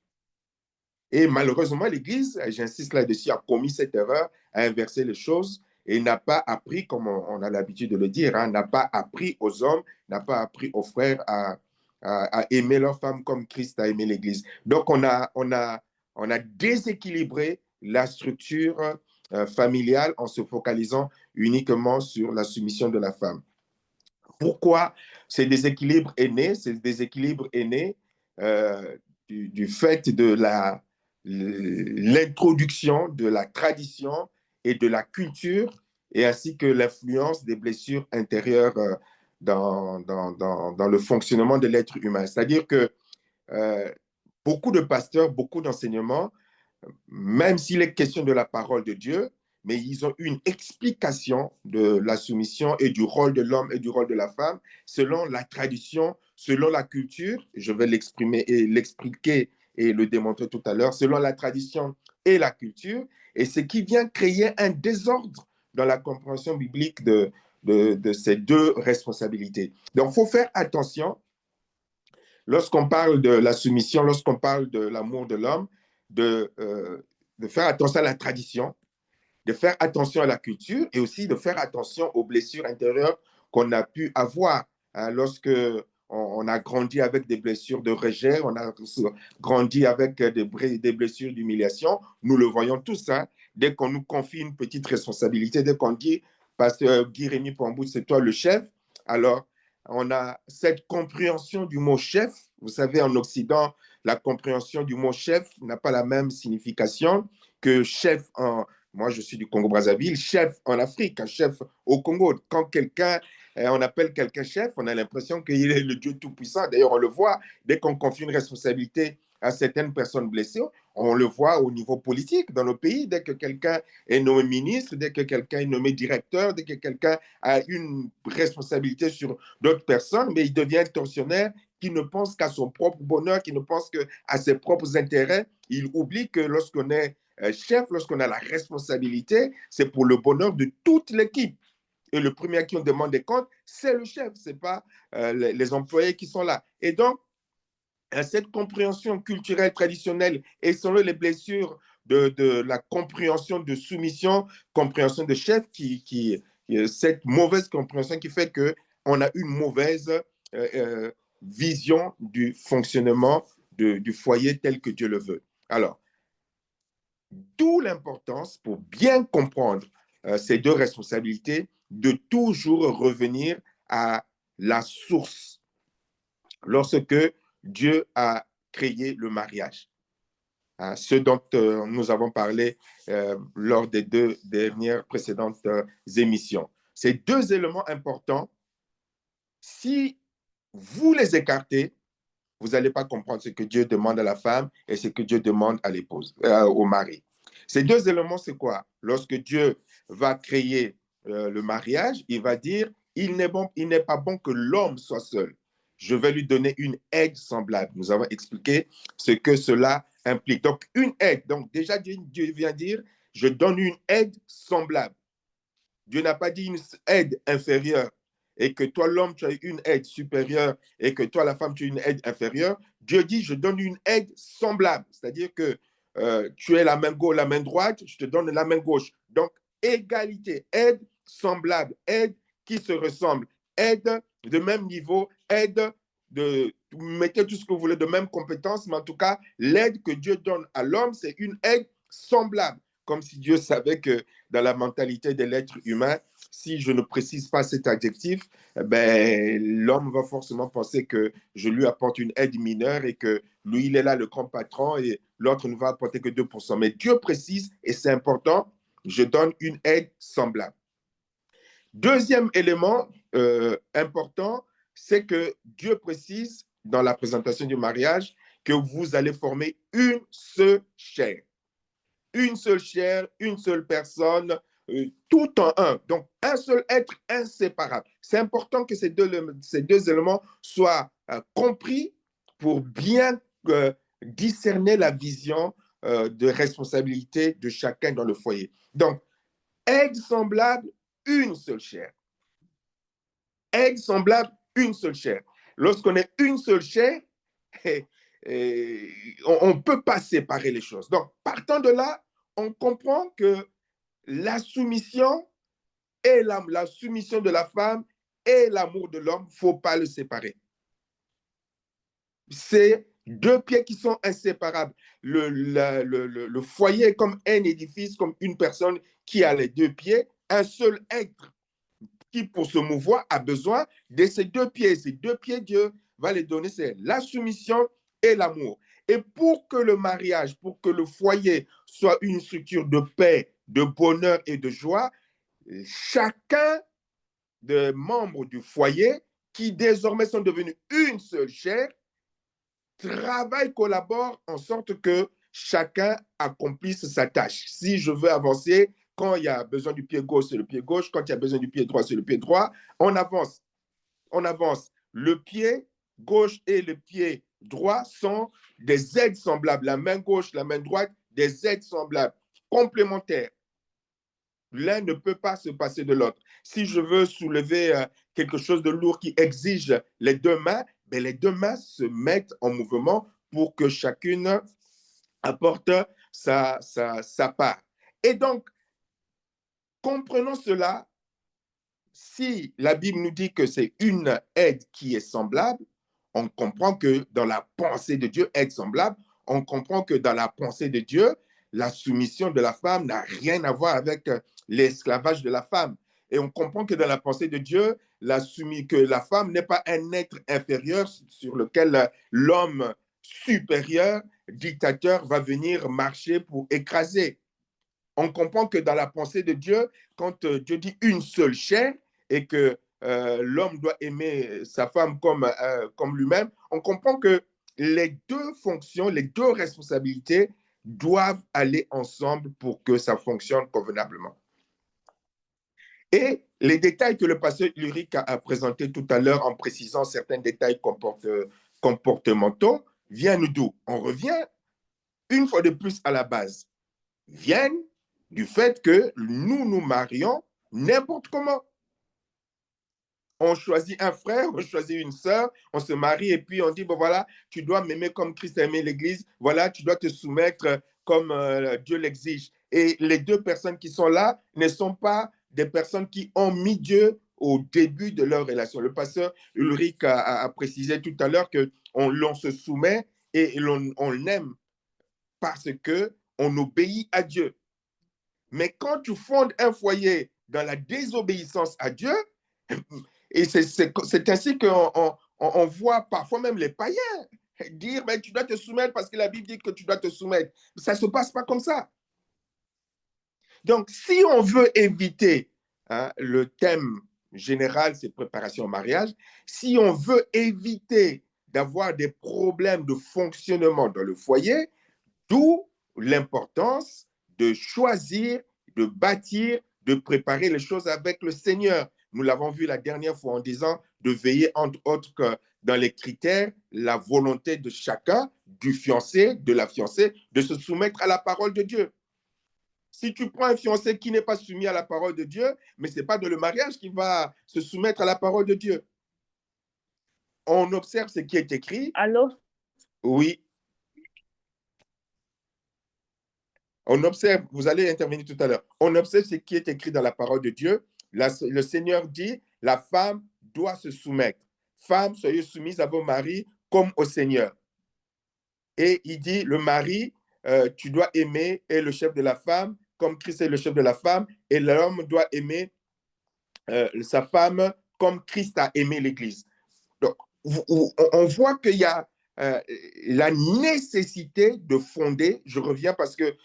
Et malheureusement, l'Église, j'insiste là-dessus, a commis cette erreur, a inversé les choses et n'a pas appris, comme on a l'habitude de le dire, hein, n'a pas appris aux hommes, n'a pas appris aux frères à aimer leur femme comme Christ a aimé l'Église. Donc, on a déséquilibré la structure familiale en se focalisant uniquement sur la soumission de la femme. Pourquoi ce déséquilibre est né? Ce déséquilibre est né du fait de l'introduction de la tradition et de la culture, et ainsi que l'influence des blessures intérieures dans le fonctionnement de l'être humain. C'est-à-dire que beaucoup de pasteurs, beaucoup d'enseignements, même s'il est question de la parole de Dieu, mais ils ont une explication de la soumission et du rôle de l'homme et du rôle de la femme selon la tradition, selon la culture, je vais l'exprimer et l'expliquer et le démontrer tout à l'heure, selon la tradition et la culture, et ce qui vient créer un désordre dans la compréhension biblique de ces deux responsabilités. Donc, il faut faire attention lorsqu'on parle de la soumission, lorsqu'on parle de l'amour de l'homme, de faire attention à la tradition, de faire attention à la culture et aussi de faire attention aux blessures intérieures qu'on a pu avoir lorsque on a grandi avec des blessures de rejet, on a grandi avec des blessures d'humiliation. Nous le voyons tous, hein, dès qu'on nous confie une petite responsabilité, dès qu'on dit, Pasteur Guy-Rémy Pambou, c'est toi le chef, alors on a cette compréhension du mot chef. Vous savez, en Occident, la compréhension du mot chef n'a pas la même signification que chef en... Moi, je suis du Congo-Brazzaville, chef en Afrique, un chef au Congo. Quand on appelle quelqu'un chef, on a l'impression qu'il est le Dieu Tout-Puissant. D'ailleurs, on le voit, dès qu'on confie une responsabilité à certaines personnes blessées, on le voit au niveau politique dans nos pays. Dès que quelqu'un est nommé ministre, dès que quelqu'un est nommé directeur, dès que quelqu'un a une responsabilité sur d'autres personnes, mais il devient tortionnaire, qui ne pense qu'à son propre bonheur, qui ne pense qu'à ses propres intérêts. Il oublie que lorsqu'on est chef, lorsqu'on a la responsabilité, c'est pour le bonheur de toute l'équipe. Et le premier à qui on demande des comptes, c'est le chef, ce n'est pas les employés qui sont là. Et donc, cette compréhension culturelle traditionnelle et selon les blessures de la compréhension de soumission, compréhension de chef, cette mauvaise compréhension qui fait qu'on a une mauvaise vision du fonctionnement du foyer tel que Dieu le veut. Alors, d'où l'importance pour bien comprendre ces deux responsabilités, de toujours revenir à la source lorsque Dieu a créé le mariage. Ce dont nous avons parlé lors des deux dernières précédentes émissions. Ces deux éléments importants, si vous les écartez, vous n'allez pas comprendre ce que Dieu demande à la femme et ce que Dieu demande à l'épouse, au mari. Ces deux éléments, c'est quoi? Lorsque Dieu va créer le mariage, il va dire, il n'est pas bon que l'homme soit seul. Je vais lui donner une aide semblable. Nous avons expliqué ce que cela implique. Donc, une aide. Donc, déjà, Dieu vient dire, je donne une aide semblable. Dieu n'a pas dit une aide inférieure et que toi, l'homme, tu as une aide supérieure et que toi, la femme, tu as une aide inférieure. Dieu dit, je donne une aide semblable. C'est-à-dire que tu es la main gauche, la main droite, je te donne la main gauche. Donc, égalité, aide semblable, aide qui se ressemble, aide de même niveau, aide mettez tout ce que vous voulez de même compétence, mais en tout cas, l'aide que Dieu donne à l'homme, c'est une aide semblable. Comme si Dieu savait que dans la mentalité de l'être humain, si je ne précise pas cet adjectif, ben, l'homme va forcément penser que je lui apporte une aide mineure et que lui, il est là le grand patron et l'autre ne va apporter que 2%. Mais Dieu précise, et c'est important, je donne une aide semblable. Deuxième élément important, c'est que Dieu précise dans la présentation du mariage que vous allez former une seule chair. Une seule chair, une seule personne, tout en un. Donc, un seul être inséparable. C'est important que ces deux éléments soient compris pour bien discerner la vision de responsabilité de chacun dans le foyer. Donc, aide semblable, une seule chair. Aide semblable, une seule chair. Lorsqu'on est une seule chair, on ne peut pas séparer les choses. Donc, partant de là, on comprend que la soumission et la soumission de la femme et l'amour de l'homme, il ne faut pas le séparer. C'est deux pieds qui sont inséparables. Le foyer est comme un édifice, comme une personne qui a les deux pieds, un seul être qui, pour se mouvoir, a besoin de ces deux pieds. Ces deux pieds, Dieu va les donner, c'est la soumission et l'amour. Et pour que le mariage, pour que le foyer soit une structure de paix, de bonheur et de joie, chacun des membres du foyer, qui désormais sont devenus une seule chair, travaille, collabore en sorte que chacun accomplisse sa tâche. Si je veux avancer, quand il y a besoin du pied gauche, c'est le pied gauche. Quand il y a besoin du pied droit, c'est le pied droit. On avance. On avance. Le pied gauche et le pied droit sont des aides semblables. La main gauche, la main droite, des aides semblables, complémentaires. L'un ne peut pas se passer de l'autre. Si je veux soulever quelque chose de lourd qui exige les deux mains, ben les deux mains se mettent en mouvement pour que chacune apporte sa part. Et donc, comprenons cela, si la Bible nous dit que c'est une aide qui est semblable, on comprend que dans la pensée de Dieu, aide semblable, on comprend que dans la pensée de Dieu, la soumission de la femme n'a rien à voir avec l'esclavage de la femme. Et on comprend que dans la pensée de Dieu, que la femme n'est pas un être inférieur sur lequel l'homme supérieur, dictateur, va venir marcher pour écraser. On comprend que dans la pensée de Dieu, quand Dieu dit une seule chair et que l'homme doit aimer sa femme comme lui-même, on comprend que les deux fonctions, les deux responsabilités doivent aller ensemble pour que ça fonctionne convenablement. Et les détails que le pasteur Ulrich a présentés tout à l'heure en précisant certains détails comportementaux viennent d'où? On revient une fois de plus à la base. Viennent du fait que nous nous marions n'importe comment. On choisit un frère, on choisit une sœur, on se marie et puis on dit, bon voilà, tu dois m'aimer comme Christ a aimé l'Église, voilà, tu dois te soumettre comme Dieu l'exige. Et les deux personnes qui sont là ne sont pas des personnes qui ont mis Dieu au début de leur relation. Le pasteur Ulrich a précisé tout à l'heure qu'on se soumet et on l'aime parce qu'on obéit à Dieu. Mais quand tu fondes un foyer dans la désobéissance à Dieu, et c'est ainsi qu'on voit parfois même les païens dire tu dois te soumettre parce que la Bible dit que tu dois te soumettre. Ça ne se passe pas comme ça. Donc, si on veut éviter, le thème général, c'est préparation au mariage, si on veut éviter d'avoir des problèmes de fonctionnement dans le foyer, d'où l'importance de choisir, de bâtir, de préparer les choses avec le Seigneur. Nous l'avons vu la dernière fois en disant de veiller entre autres que dans les critères, la volonté de chacun, du fiancé, de la fiancée, de se soumettre à la parole de Dieu. Si tu prends un fiancé qui n'est pas soumis à la parole de Dieu, mais ce n'est pas dans le mariage qu'il va se soumettre à la parole de Dieu. On observe ce qui est écrit. Allô? Oui. On observe, vous allez intervenir tout à l'heure, on observe ce qui est écrit dans la parole de Dieu. Le Seigneur dit, la femme doit se soumettre. Femmes, soyez soumises à vos maris comme au Seigneur. Et il dit, le mari, tu dois aimer, est le chef de la femme, comme Christ est le chef de la femme, et l'homme doit aimer sa femme comme Christ a aimé l'Église. Donc, on voit qu'il y a la nécessité de fonder, je reviens parce que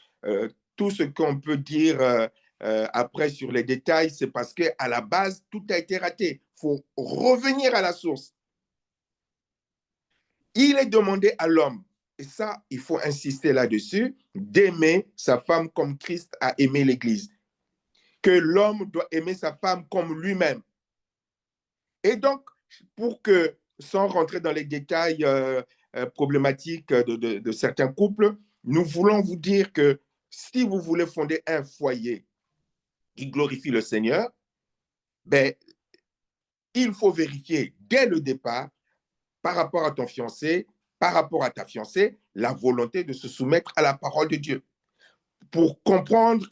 tout ce qu'on peut dire après sur les détails, c'est parce qu'à la base, tout a été raté. Il faut revenir à la source. Il est demandé à l'homme, et ça, il faut insister là-dessus, d'aimer sa femme comme Christ a aimé l'Église. Que l'homme doit aimer sa femme comme lui-même. Et donc, pour que, sans rentrer dans les détails problématiques de certains couples, nous voulons vous dire que si vous voulez fonder un foyer qui glorifie le Seigneur, ben, il faut vérifier dès le départ, par rapport à ton fiancé, par rapport à ta fiancée, la volonté de se soumettre à la parole de Dieu. Pour comprendre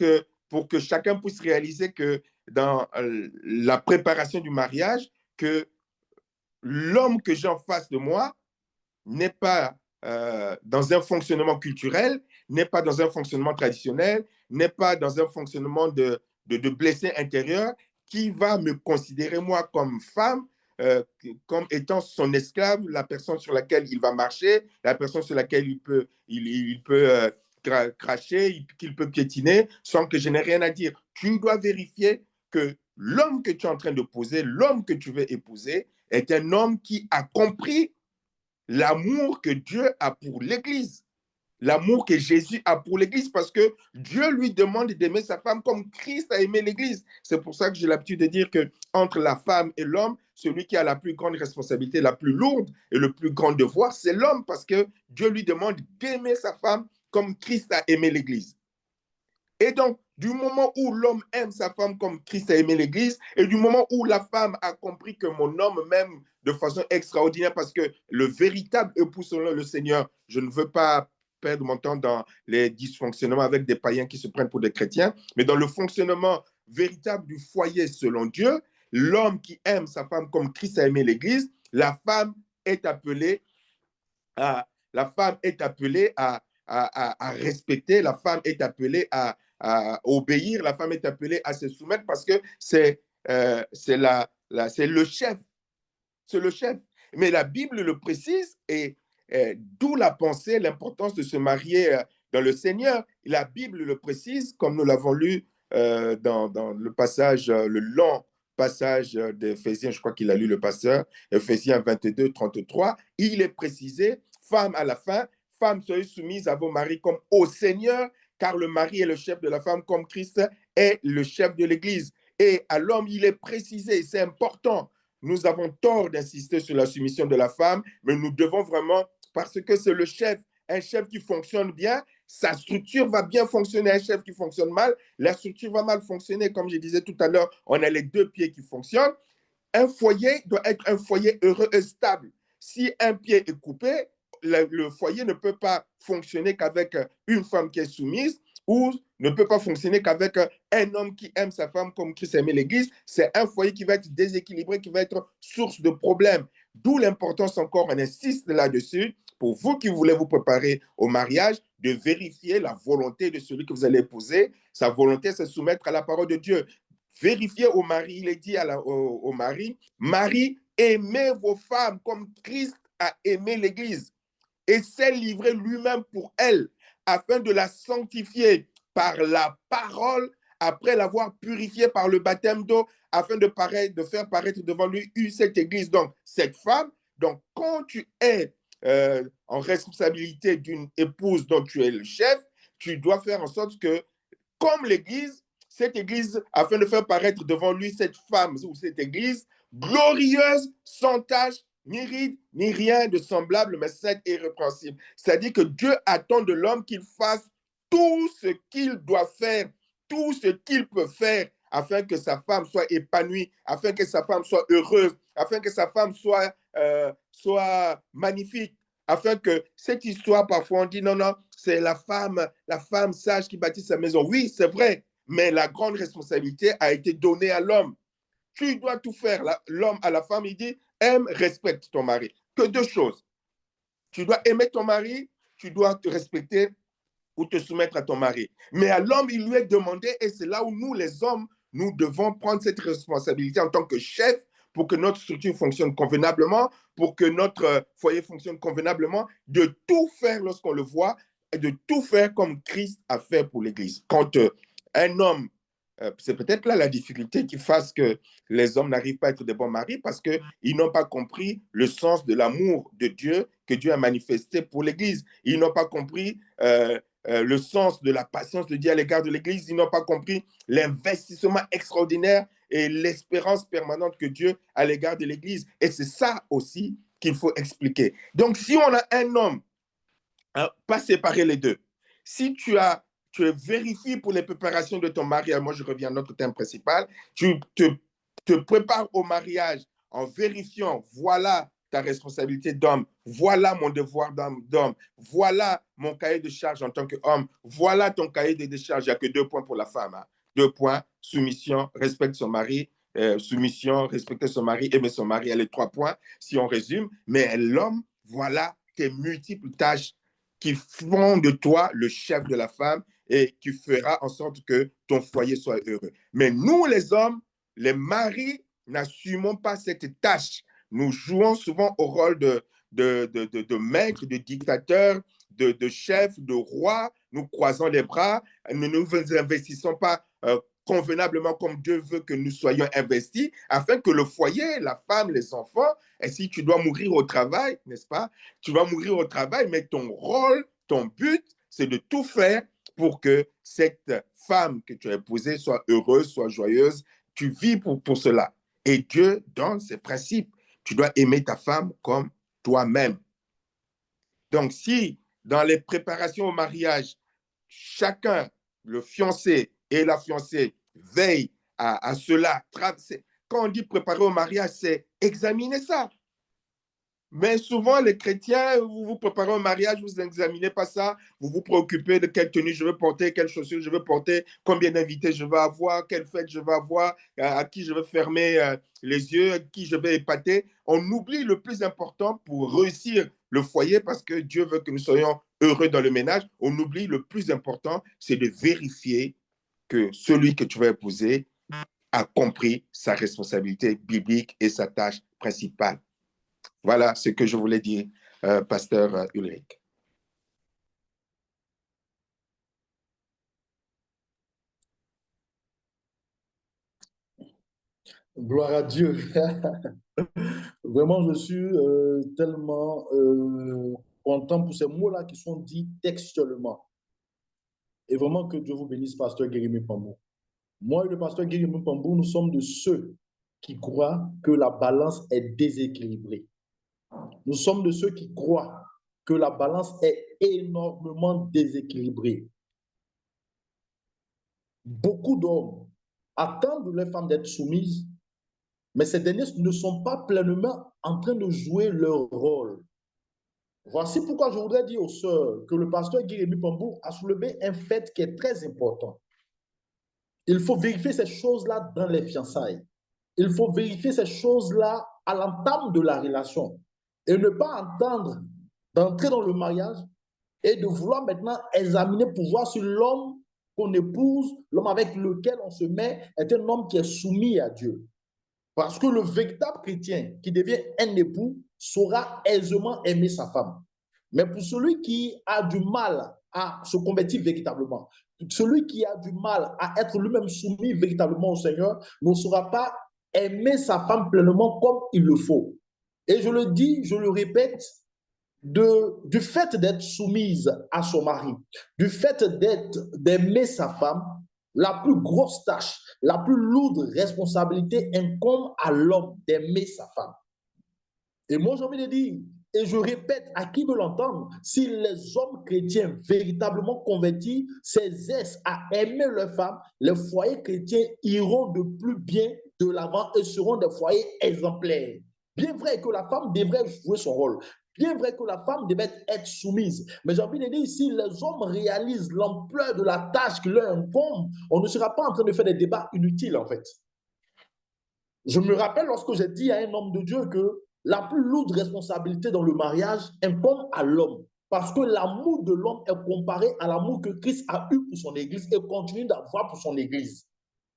pour que chacun puisse réaliser que dans la préparation du mariage, que l'homme que j'ai en face de moi n'est pas dans un fonctionnement culturel, n'est pas dans un fonctionnement traditionnel, n'est pas dans un fonctionnement de blessé intérieur qui va me considérer moi comme femme, comme étant son esclave, la personne sur laquelle il va marcher, la personne sur laquelle il peut cracher, qu'il peut piétiner sans que je n'ai rien à dire. Tu dois vérifier que l'homme que tu es en train de poser, l'homme que tu veux épouser, est un homme qui a compris l'amour que Dieu a pour l'Église, l'amour que Jésus a pour l'Église, parce que Dieu lui demande d'aimer sa femme comme Christ a aimé l'Église. C'est pour ça que j'ai l'habitude de dire que entre la femme et l'homme, celui qui a la plus grande responsabilité, la plus lourde et le plus grand devoir, c'est l'homme, parce que Dieu lui demande d'aimer sa femme comme Christ a aimé l'Église. Et donc, du moment où l'homme aime sa femme comme Christ a aimé l'Église, et du moment où la femme a compris que mon homme m'aime de façon extraordinaire, parce que le véritable époux selon le Seigneur, je ne veux pas perdre mon temps dans les dysfonctionnements avec des païens qui se prennent pour des chrétiens, mais dans le fonctionnement véritable du foyer selon Dieu, l'homme qui aime sa femme comme Christ a aimé l'Église, la femme est appelée à respecter, la femme est appelée à obéir, la femme est appelée à se soumettre parce que c'est le chef. C'est le chef. Mais la Bible le précise et d'où la pensée, l'importance de se marier dans le Seigneur. La Bible le précise, comme nous l'avons lu dans le passage, le long passage d'Éphésiens, je crois qu'il a lu le pasteur, Éphésiens 22, 33, il est précisé, femme à la fin, femmes soyez soumises à vos maris comme au Seigneur, car le mari est le chef de la femme comme Christ est le chef de l'Église. Et à l'homme, il est précisé, c'est important. Nous avons tort d'insister sur la soumission de la femme, mais nous devons vraiment, parce que c'est le chef, un chef qui fonctionne bien, sa structure va bien fonctionner. Un chef qui fonctionne mal, la structure va mal fonctionner. Comme je disais tout à l'heure, on a les deux pieds qui fonctionnent. Un foyer doit être un foyer heureux et stable. Si un pied est coupé, le foyer ne peut pas fonctionner qu'avec une femme qui est soumise, ou ne peut pas fonctionner qu'avec un homme qui aime sa femme comme Christ aimait l'Église. C'est un foyer qui va être déséquilibré, qui va être source de problèmes. D'où l'importance encore, on insiste là-dessus, pour vous qui voulez vous préparer au mariage, de vérifier la volonté de celui que vous allez épouser. Sa volonté, c'est soumettre à la parole de Dieu. Vérifiez au mari, il est dit au mari, Marie, aimez vos femmes comme Christ a aimé l'Église et s'est livré lui-même pour elle, afin de la sanctifier par la parole, après l'avoir purifiée par le baptême d'eau, afin de faire paraître devant lui cette Église. Donc, cette femme, donc quand tu es en responsabilité d'une épouse dont tu es le chef, tu dois faire en sorte que, comme l'Église, cette Église, afin de faire paraître devant lui cette femme ou cette Église glorieuse, sans tache, ni ride, ni rien de semblable, mais sainte et irrépréhensible. C'est-à-dire que Dieu attend de l'homme qu'il fasse tout ce qu'il doit faire, tout ce qu'il peut faire, afin que sa femme soit épanouie, afin que sa femme soit heureuse, afin que sa femme soit magnifique, afin que cette histoire, parfois on dit non, non, c'est la femme sage qui bâtit sa maison. Oui, c'est vrai, mais la grande responsabilité a été donnée à l'homme. Tu dois tout faire. L'homme à la femme, il dit, aime, respecte ton mari. Que deux choses. Tu dois aimer ton mari, tu dois te respecter ou te soumettre à ton mari. Mais à l'homme, il lui est demandé, et c'est là où nous, les hommes, nous devons prendre cette responsabilité en tant que chef pour que notre structure fonctionne convenablement, pour que notre foyer fonctionne convenablement, de tout faire lorsqu'on le voit, et de tout faire comme Christ a fait pour l'Église. Quand un homme, c'est peut-être là la difficulté qui fasse que les hommes n'arrivent pas à être des bons maris, parce qu'ils n'ont pas compris le sens de l'amour de Dieu que Dieu a manifesté pour l'Église. Ils n'ont pas compris le sens de la patience de Dieu à l'égard de l'Église. Ils n'ont pas compris l'investissement extraordinaire et l'espérance permanente que Dieu a à l'égard de l'Église. Et c'est ça aussi qu'il faut expliquer. Donc, si on a un homme, hein, pas séparer les deux. Si tu vérifies pour les préparations de ton mariage, moi je reviens à notre thème principal, tu te prépares au mariage en vérifiant, voilà ta responsabilité d'homme, voilà mon devoir d'homme, voilà mon cahier de charge en tant qu'homme, voilà ton cahier de décharge. Il n'y a que 2 points pour la femme. Hein. 2 points, soumission, respecte son mari, soumission, respecter son mari, aimer son mari. Elle est 3 points, si on résume. Mais l'homme, voilà tes multiples tâches qui font de toi le chef de la femme et qui fera en sorte que ton foyer soit heureux. Mais nous, les hommes, les maris, n'assumons pas cette tâche. Nous jouons souvent au rôle de maître, de dictateur, de chef, de roi. Nous croisons les bras. Nous ne nous investissons pas convenablement comme Dieu veut que nous soyons investis, afin que le foyer, la femme, les enfants, et si tu dois mourir au travail, n'est-ce pas? Tu vas mourir au travail, mais ton rôle, ton but, c'est de tout faire pour que cette femme que tu as épousée soit heureuse, soit joyeuse. Tu vis pour cela. Et Dieu donne ses principes. Tu dois aimer ta femme comme toi-même. Donc, si dans les préparations au mariage, chacun, le fiancé et la fiancée, veille à cela, quand on dit préparer au mariage, c'est examiner ça. Mais souvent, les chrétiens, vous vous préparez au mariage, vous n'examinez pas ça, vous vous préoccupez de quelle tenue je veux porter, quelles chaussures je veux porter, combien d'invités je veux avoir, quelle fête je veux avoir, à qui je veux fermer les yeux, à qui je vais épater. On oublie le plus important pour réussir le foyer, parce que Dieu veut que nous soyons heureux dans le ménage. On oublie le plus important, c'est de vérifier que celui que tu vas épouser a compris sa responsabilité biblique et sa tâche principale. Voilà ce que je voulais dire, pasteur Ulrich. Gloire à Dieu. Vraiment, je suis tellement content pour ces mots-là qui sont dits textuellement. Et vraiment que Dieu vous bénisse, pasteur Guérimé Pambou. Moi et le pasteur Guérimé Pambou, nous sommes de ceux qui croient que la balance est déséquilibrée. Nous sommes de ceux qui croient que la balance est énormément déséquilibrée. Beaucoup d'hommes attendent de leurs femmes d'être soumises, mais ces derniers ne sont pas pleinement en train de jouer leur rôle. Voici pourquoi je voudrais dire aux sœurs que le pasteur Guy-Rémy Pambou a soulevé un fait qui est très important. Il faut vérifier ces choses-là dans les fiançailles. Il faut vérifier ces choses-là à l'entame de la relation et ne pas entendre d'entrer dans le mariage et de vouloir maintenant examiner pour voir si l'homme qu'on épouse, l'homme avec lequel on se met, est un homme qui est soumis à Dieu. Parce que le véritable chrétien qui devient un époux saura aisément aimer sa femme. Mais pour celui qui a du mal à se convertir véritablement, celui qui a du mal à être lui-même soumis véritablement au Seigneur, ne saura pas aimer sa femme pleinement comme il le faut. Et je le dis, je le répète, du fait d'être soumise à son mari, du fait d'aimer sa femme, la plus grosse tâche, la plus lourde responsabilité incombe à l'homme d'aimer sa femme. Et moi, j'ai envie de dire, et je répète à qui veut l'entendre, si les hommes chrétiens véritablement convertis s'exercent à aimer leur femme, les foyers chrétiens iront de plus bien de l'avant et seront des foyers exemplaires. Bien vrai que la femme devrait jouer son rôle. Bien vrai que la femme devait être soumise. Mais j'ai envie de dire, si les hommes réalisent l'ampleur de la tâche qui leur incombe, on ne sera pas en train de faire des débats inutiles, en fait. Je me rappelle lorsque j'ai dit à un homme de Dieu que la plus lourde responsabilité dans le mariage incombe à l'homme. Parce que l'amour de l'homme est comparé à l'amour que Christ a eu pour son Église et continue d'avoir pour son Église.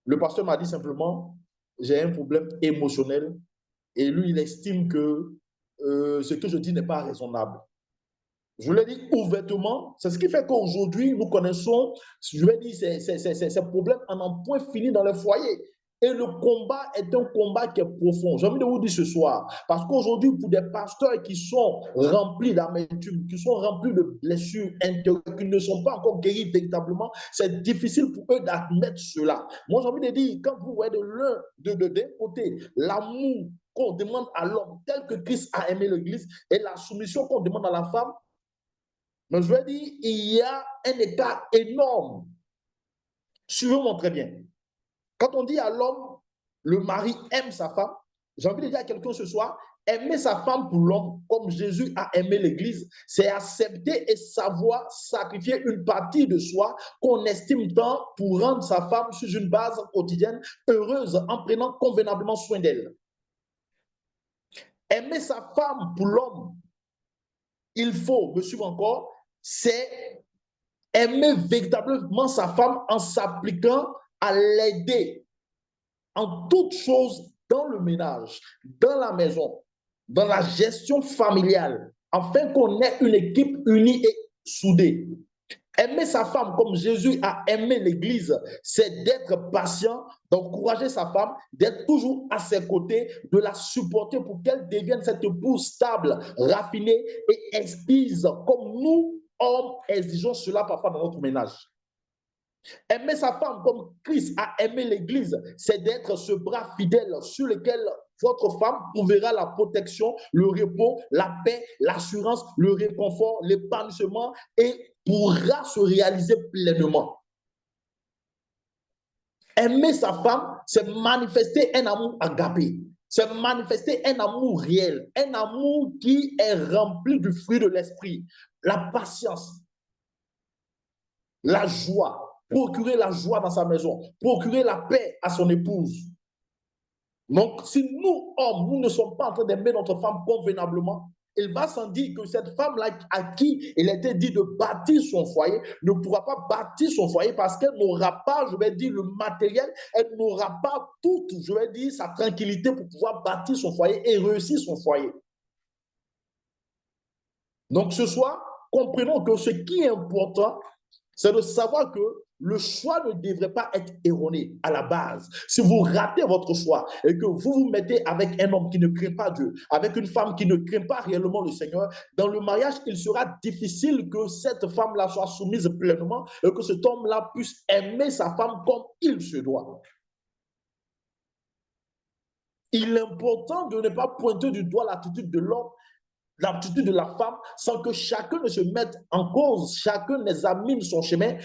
Le pasteur m'a dit simplement, j'ai un problème émotionnel et lui, il estime que ce que je dis n'est pas raisonnable. Je l'ai dit ouvertement, c'est ce qui fait qu'aujourd'hui, nous connaissons, je l'ai dit, ces problèmes en un point fini dans le foyer. Et le combat est un combat qui est profond. J'ai envie de vous dire ce soir, parce qu'aujourd'hui, pour des pasteurs qui sont remplis d'amertume, qui sont remplis de blessures intérieures, qui ne sont pas encore guéris véritablement, c'est difficile pour eux d'admettre cela. Moi, j'ai envie de dire, quand vous voyez d'un côté l'amour qu'on demande à l'homme, tel que Christ a aimé l'Église, et la soumission qu'on demande à la femme, mais je veux dire, il y a un écart énorme. Suivez-moi très bien. Quand on dit à l'homme, le mari aime sa femme, j'ai envie de dire à quelqu'un ce soir, aimer sa femme pour l'homme, comme Jésus a aimé l'Église, c'est accepter et savoir sacrifier une partie de soi qu'on estime tant pour rendre sa femme sur une base quotidienne heureuse en prenant convenablement soin d'elle. Aimer sa femme pour l'homme, il faut, me suivre encore, c'est aimer véritablement sa femme en s'appliquant à l'aider en toutes choses dans le ménage, dans la maison, dans la gestion familiale, afin qu'on ait une équipe unie et soudée. Aimer sa femme comme Jésus a aimé l'Église, c'est d'être patient, d'encourager sa femme, d'être toujours à ses côtés, de la supporter pour qu'elle devienne cette épouse stable, raffinée et exquise, comme nous, hommes, exigeons cela parfois dans notre ménage. Aimer sa femme comme Christ a aimé l'Église, c'est d'être ce bras fidèle sur lequel votre femme trouvera la protection, le repos, la paix, l'assurance, le réconfort, l'épanouissement et pourra se réaliser pleinement. Aimer sa femme, c'est manifester un amour agapé. C'est manifester un amour réel, un amour qui est rempli du fruit de l'esprit, la patience, la joie, procurer la joie dans sa maison, procurer la paix à son épouse. Donc, si nous, hommes, nous ne sommes pas en train d'aimer notre femme convenablement, il va sans dire que cette femme-là à qui il était dit de bâtir son foyer ne pourra pas bâtir son foyer parce qu'elle n'aura pas, je vais dire, le matériel, elle n'aura pas toute, je vais dire, sa tranquillité pour pouvoir bâtir son foyer et réussir son foyer. Donc, ce soir, comprenons que ce qui est important, c'est de savoir que le choix ne devrait pas être erroné à la base. Si vous ratez votre choix et que vous vous mettez avec un homme qui ne craint pas Dieu, avec une femme qui ne craint pas réellement le Seigneur, dans le mariage, il sera difficile que cette femme-là soit soumise pleinement et que cet homme-là puisse aimer sa femme comme il se doit. Il est important de ne pas pointer du doigt l'attitude de l'homme, l'attitude de la femme, sans que chacun ne se mette en cause, chacun examine son chemin,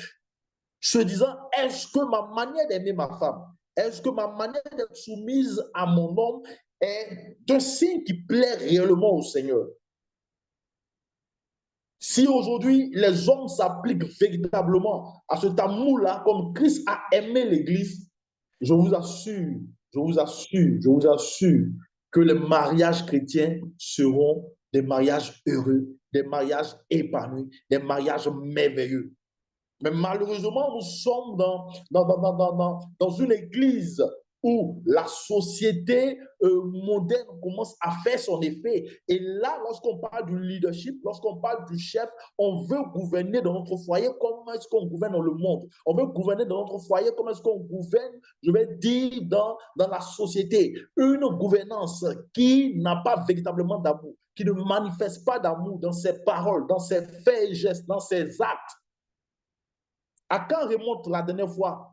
se disant, est-ce que ma manière d'aimer ma femme, est-ce que ma manière d'être soumise à mon homme est un signe qui plaît réellement au Seigneur? Si aujourd'hui les hommes s'appliquent véritablement à cet amour-là, comme Christ a aimé l'Église, je vous assure, je vous assure que les mariages chrétiens seront des mariages heureux, des mariages épanouis, des mariages merveilleux. Mais malheureusement, nous sommes dans une église où la société moderne commence à faire son effet. Et là, lorsqu'on parle du leadership, lorsqu'on parle du chef, on veut gouverner dans notre foyer comme est-ce qu'on gouverne dans le monde. On veut gouverner dans notre foyer comme est-ce qu'on gouverne, je vais dire, dans la société. Une gouvernance qui n'a pas véritablement d'amour, qui ne manifeste pas d'amour dans ses paroles, dans ses faits et gestes, dans ses actes. À quand remonte la dernière fois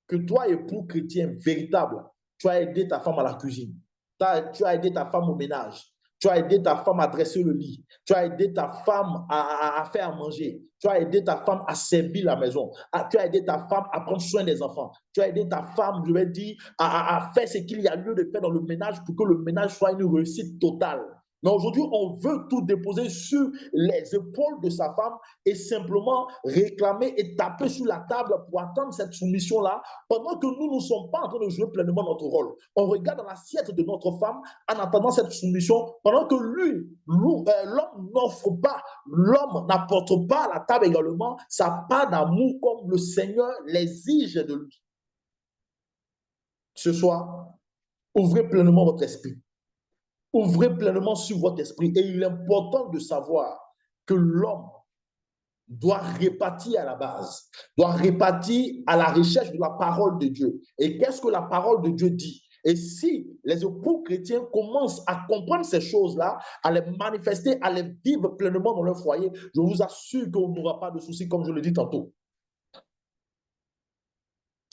que toi, époux chrétien véritable, tu as aidé ta femme à la cuisine, tu as aidé ta femme au ménage, tu as aidé ta femme à dresser le lit, tu as aidé ta femme à faire à manger, tu as aidé ta femme à servir la maison, tu as aidé ta femme à prendre soin des enfants, tu as aidé ta femme, je vais dire, à faire ce qu'il y a lieu de faire dans le ménage pour que le ménage soit une réussite totale. Mais aujourd'hui, on veut tout déposer sur les épaules de sa femme et simplement réclamer et taper sur la table pour attendre cette soumission-là, pendant que nous ne sommes pas en train de jouer pleinement notre rôle. On regarde dans l'assiette de notre femme en attendant cette soumission, pendant que l'homme n'offre pas, l'homme n'apporte pas à la table également sa part d'amour comme le Seigneur l'exige de lui. Ce soir, ouvrez pleinement votre esprit. Ouvrez pleinement sur votre esprit. Et il est important de savoir que l'homme doit répartir à la base, doit répartir à la recherche de la parole de Dieu. Et qu'est-ce que la parole de Dieu dit? Et si les époux chrétiens commencent à comprendre ces choses-là, à les manifester, à les vivre pleinement dans leur foyer, je vous assure qu'on n'aura pas de soucis, comme je le dis tantôt.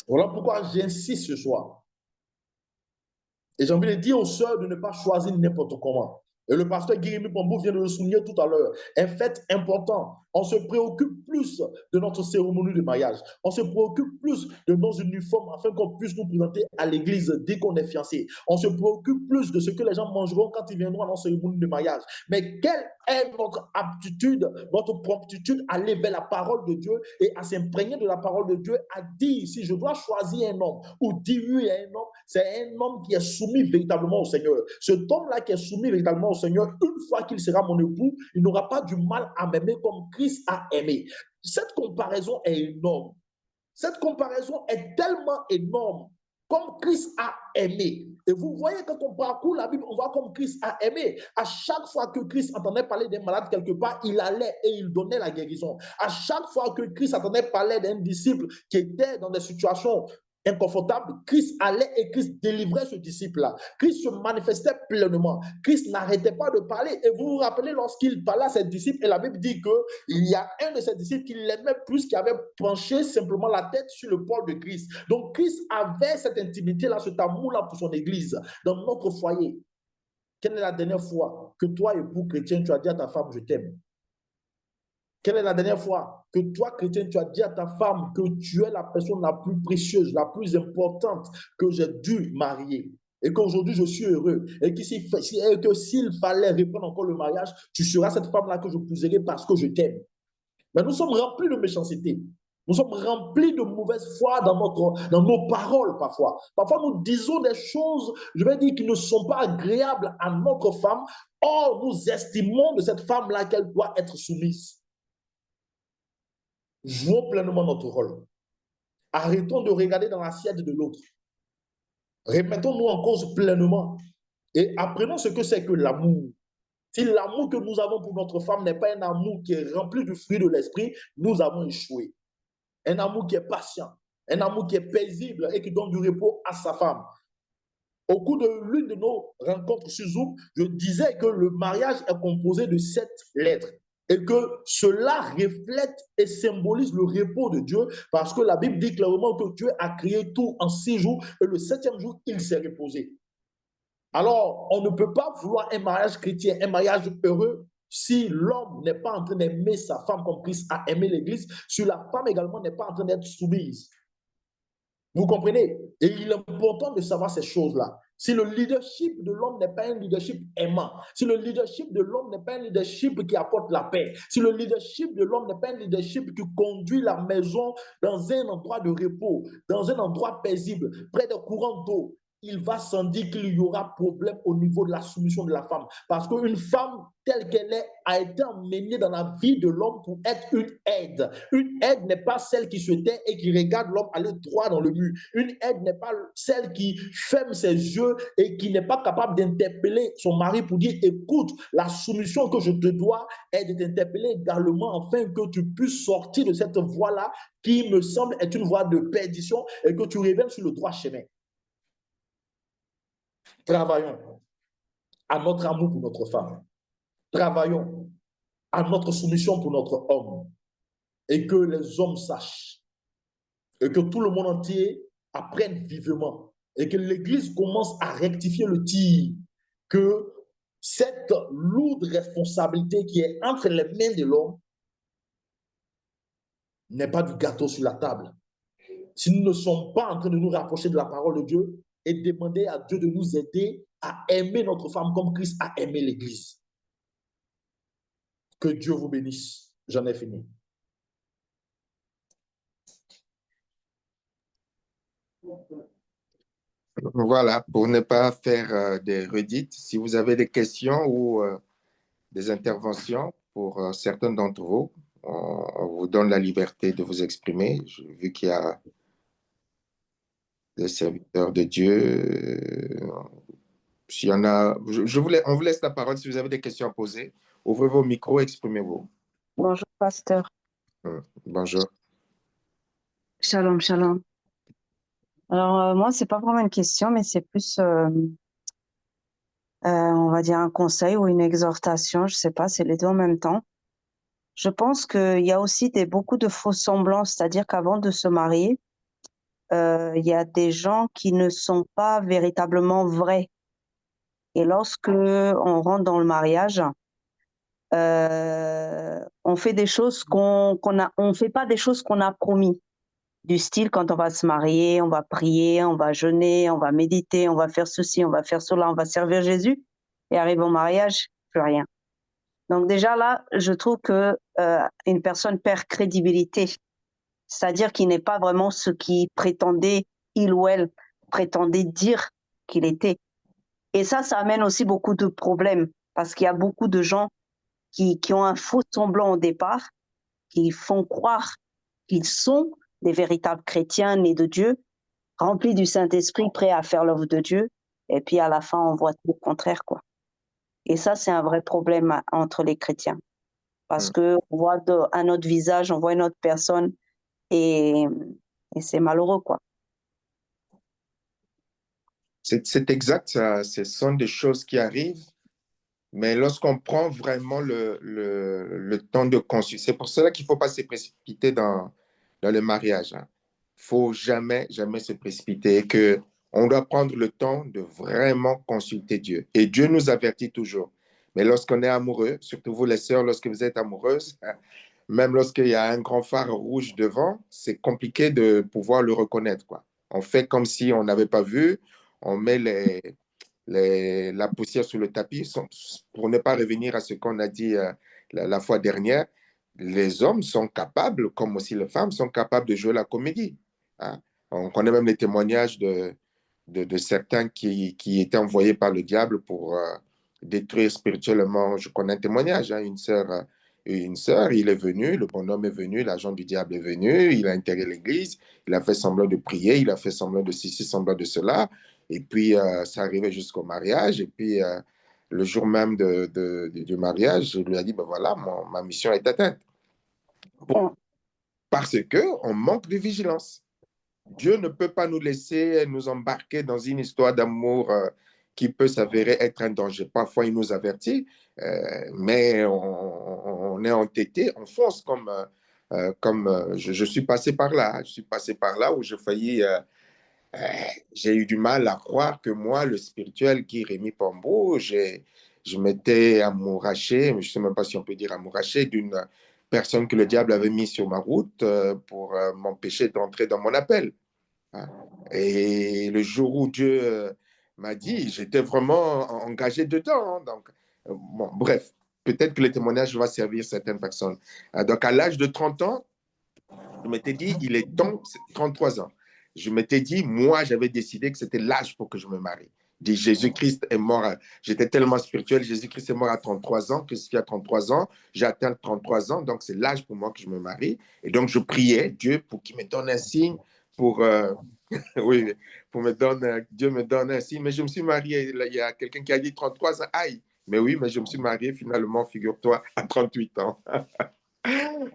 Voilà pourquoi j'insiste ce soir. Et j'ai envie de dire aux sœurs de ne pas choisir n'importe comment. Et le pasteur Guilherme Pambou vient de le souligner tout à l'heure. Un fait important, on se préoccupe plus de notre cérémonie de mariage. On se préoccupe plus de nos uniformes afin qu'on puisse nous présenter à l'église dès qu'on est fiancé. On se préoccupe plus de ce que les gens mangeront quand ils viendront à notre cérémonie de mariage. Mais quelle est notre aptitude, notre promptitude à aller vers la parole de Dieu et à s'imprégner de la parole de Dieu, à dire si je dois choisir un homme ou dire oui à un homme, c'est un homme qui est soumis véritablement au Seigneur. Cet homme-là qui est soumis véritablement au Seigneur, une fois qu'il sera mon époux, il n'aura pas du mal à m'aimer comme Christ a aimé. Cette comparaison est énorme. Cette comparaison est tellement énorme. Comme Christ a aimé. Et vous voyez, quand on parcourt la Bible, on voit comme Christ a aimé. À chaque fois que Christ entendait parler d'un malade quelque part, il allait et il donnait la guérison. À chaque fois que Christ entendait parler d'un disciple qui était dans des situations inconfortable, Christ allait et Christ délivrait ce disciple-là. Christ se manifestait pleinement. Christ n'arrêtait pas de parler. Et vous vous rappelez lorsqu'il parlait à ses disciples, et la Bible dit qu'il y a un de ses disciples qui l'aimait plus, qui avait penché simplement la tête sur le pôle de Christ. Donc Christ avait cette intimité-là, cet amour-là pour son Église, dans notre foyer. Quelle est la dernière fois que toi, époux chrétien, tu as dit à ta femme, je t'aime? Quelle est la dernière fois que toi, chrétien, tu as dit à ta femme que tu es la personne la plus précieuse, la plus importante que j'ai dû marier? Et qu'aujourd'hui, je suis heureux. Et que s'il fallait reprendre encore le mariage, tu seras cette femme-là que je épouserai parce que je t'aime. Mais nous sommes remplis de méchanceté. Nous sommes remplis de mauvaise foi dans nos paroles parfois. Parfois, nous disons des choses, je vais dire, qui ne sont pas agréables à notre femme. Or, nous estimons de cette femme-là qu'elle doit être soumise. Jouons pleinement notre rôle. Arrêtons de regarder dans l'assiette de l'autre. Remettons-nous en cause pleinement et apprenons ce que c'est que l'amour. Si l'amour que nous avons pour notre femme n'est pas un amour qui est rempli du fruit de l'esprit, nous avons échoué. Un amour qui est patient, un amour qui est paisible et qui donne du repos à sa femme. Au cours de l'une de nos rencontres sur Zoom, je disais que le mariage est composé de 7 lettres. Et que cela reflète et symbolise le repos de Dieu, parce que la Bible dit clairement que Dieu a créé tout en 6 jours, et le 7e jour, il s'est reposé. Alors, on ne peut pas vouloir un mariage chrétien, un mariage heureux, si l'homme n'est pas en train d'aimer sa femme comme Christ a aimé l'Église, si la femme également n'est pas en train d'être soumise. Vous comprenez? Et il est important de savoir ces choses-là. si le leadership de l'homme n'est pas un leadership aimant, si le leadership de l'homme n'est pas un leadership qui apporte la paix, si le leadership de l'homme n'est pas un leadership qui conduit la maison dans un endroit de repos, dans un endroit paisible, près des courants d'eau, il va sans dire qu'il y aura problème au niveau de la soumission de la femme. Parce qu'une femme telle qu'elle est a été emmenée dans la vie de l'homme pour être une aide. Une aide n'est pas celle qui se tait et qui regarde l'homme aller droit dans le mur. Une aide n'est pas celle qui ferme ses yeux et qui n'est pas capable d'interpeller son mari pour dire, écoute, la soumission que je te dois est de t'interpeller également afin que tu puisses sortir de cette voie-là qui me semble être une voie de perdition et que tu reviennes sur le droit chemin. Travaillons à notre amour pour notre femme. Travaillons à notre soumission pour notre homme. Et que les hommes sachent. Et que tout le monde entier apprenne vivement. Et que l'Église commence à rectifier le tir. Que cette lourde responsabilité qui est entre les mains de l'homme n'est pas du gâteau sur la table. Si nous ne sommes pas en train de nous rapprocher de la parole de Dieu et demander à Dieu de nous aider à aimer notre femme comme Christ a aimé l'Église. Que Dieu vous bénisse. J'en ai fini. Voilà, pour ne pas faire des redites, si vous avez des questions ou des interventions pour certains d'entre vous, on vous donne la liberté de vous exprimer. Vu qu'il y a des serviteurs de Dieu, s'il y en a, on vous laisse la parole si vous avez des questions à poser. Ouvrez vos micros, exprimez-vous. Bonjour, pasteur. Bonjour. Shalom, shalom. Alors, moi, c'est pas vraiment une question, mais c'est plus, on va dire, un conseil ou une exhortation. Je sais pas, c'est les deux en même temps. Je pense qu'il y a aussi beaucoup de faux semblants, c'est-à-dire qu'avant de se marier, il y a des gens qui ne sont pas véritablement vrais. Et lorsque on rentre dans le mariage, on fait des choses on fait pas des choses qu'on a promis. Du style, quand on va se marier, on va prier, on va jeûner, on va méditer, on va faire ceci, on va faire cela, on va servir Jésus. Et arrive au mariage, plus rien. Donc déjà là, je trouve que une personne perd crédibilité, c'est-à-dire qu'il n'est pas vraiment ce qu'il prétendait, il ou elle prétendait dire qu'il était. Et ça amène aussi beaucoup de problèmes, parce qu'il y a beaucoup de gens qui ont un faux semblant au départ, qui font croire qu'ils sont des véritables chrétiens nés de Dieu, remplis du Saint-Esprit, prêts à faire l'œuvre de Dieu. Et puis à la fin, on voit tout le contraire, quoi. Et ça, c'est un vrai problème entre les chrétiens. Parce qu'on voit un autre visage, on voit une autre personne, et c'est malheureux, quoi. C'est exact, ça. Ce sont des choses qui arrivent. Mais lorsqu'on prend vraiment le temps de consulter, c'est pour cela qu'il ne faut pas se précipiter dans le mariage. Il ne faut jamais se précipiter, que on doit prendre le temps de vraiment consulter Dieu. Et Dieu nous avertit toujours. Mais lorsqu'on est amoureux, surtout vous les sœurs, lorsque vous êtes amoureuses, même lorsqu'il y a un grand phare rouge devant, c'est compliqué de pouvoir le reconnaître, quoi. On fait comme si on n'avait pas vu, on met la poussière sur le tapis. Pour ne pas revenir à ce qu'on a dit la fois dernière, les hommes sont capables, comme aussi les femmes, sont capables de jouer la comédie. Hein. On connaît même les témoignages de certains qui étaient envoyés par le diable pour détruire spirituellement. Je connais un témoignage, hein, une sœur, il est venu, le bonhomme est venu, l'agent du diable est venu, il a intégré l'église, il a fait semblant de prier, il a fait semblant de ceci, semblant de cela. Et puis, ça arrivait jusqu'au mariage. Et puis, le jour même du mariage, je lui ai dit, ben voilà, ma mission est atteinte. Parce qu'on manque de vigilance. Dieu ne peut pas nous laisser nous embarquer dans une histoire d'amour qui peut s'avérer être un danger. Parfois, il nous avertit, mais on est entêté, on fonce comme je suis passé par là. Je suis passé par là où j'ai failli... j'ai eu du mal à croire que moi, le spirituel qui Rémi Pambo, je m'étais amouraché, je ne sais même pas si on peut dire amouraché, d'une personne que le diable avait mis sur ma route pour m'empêcher d'entrer dans mon appel. Hein. Et le jour où Dieu m'a dit, j'étais vraiment engagé dedans. Hein. Donc, bon, bref, peut-être que le témoignage va servir certaines personnes. Donc, à l'âge de 30 ans, je m'étais dit, il est temps, 33 ans. Je m'étais dit, moi, j'avais décidé que c'était l'âge pour que je me marie. Jésus-Christ est mort, j'étais tellement spirituel, Jésus-Christ est mort à 33 ans, que si à 33 ans, j'ai atteint 33 ans, donc c'est l'âge pour moi que je me marie. Et donc, je priais Dieu pour qu'il me donne un signe, pour, oui, Dieu me donne un signe. Mais je me suis marié, il y a quelqu'un qui a dit 33 ans, aïe. Mais oui, mais je me suis marié finalement, figure-toi, à 38 ans.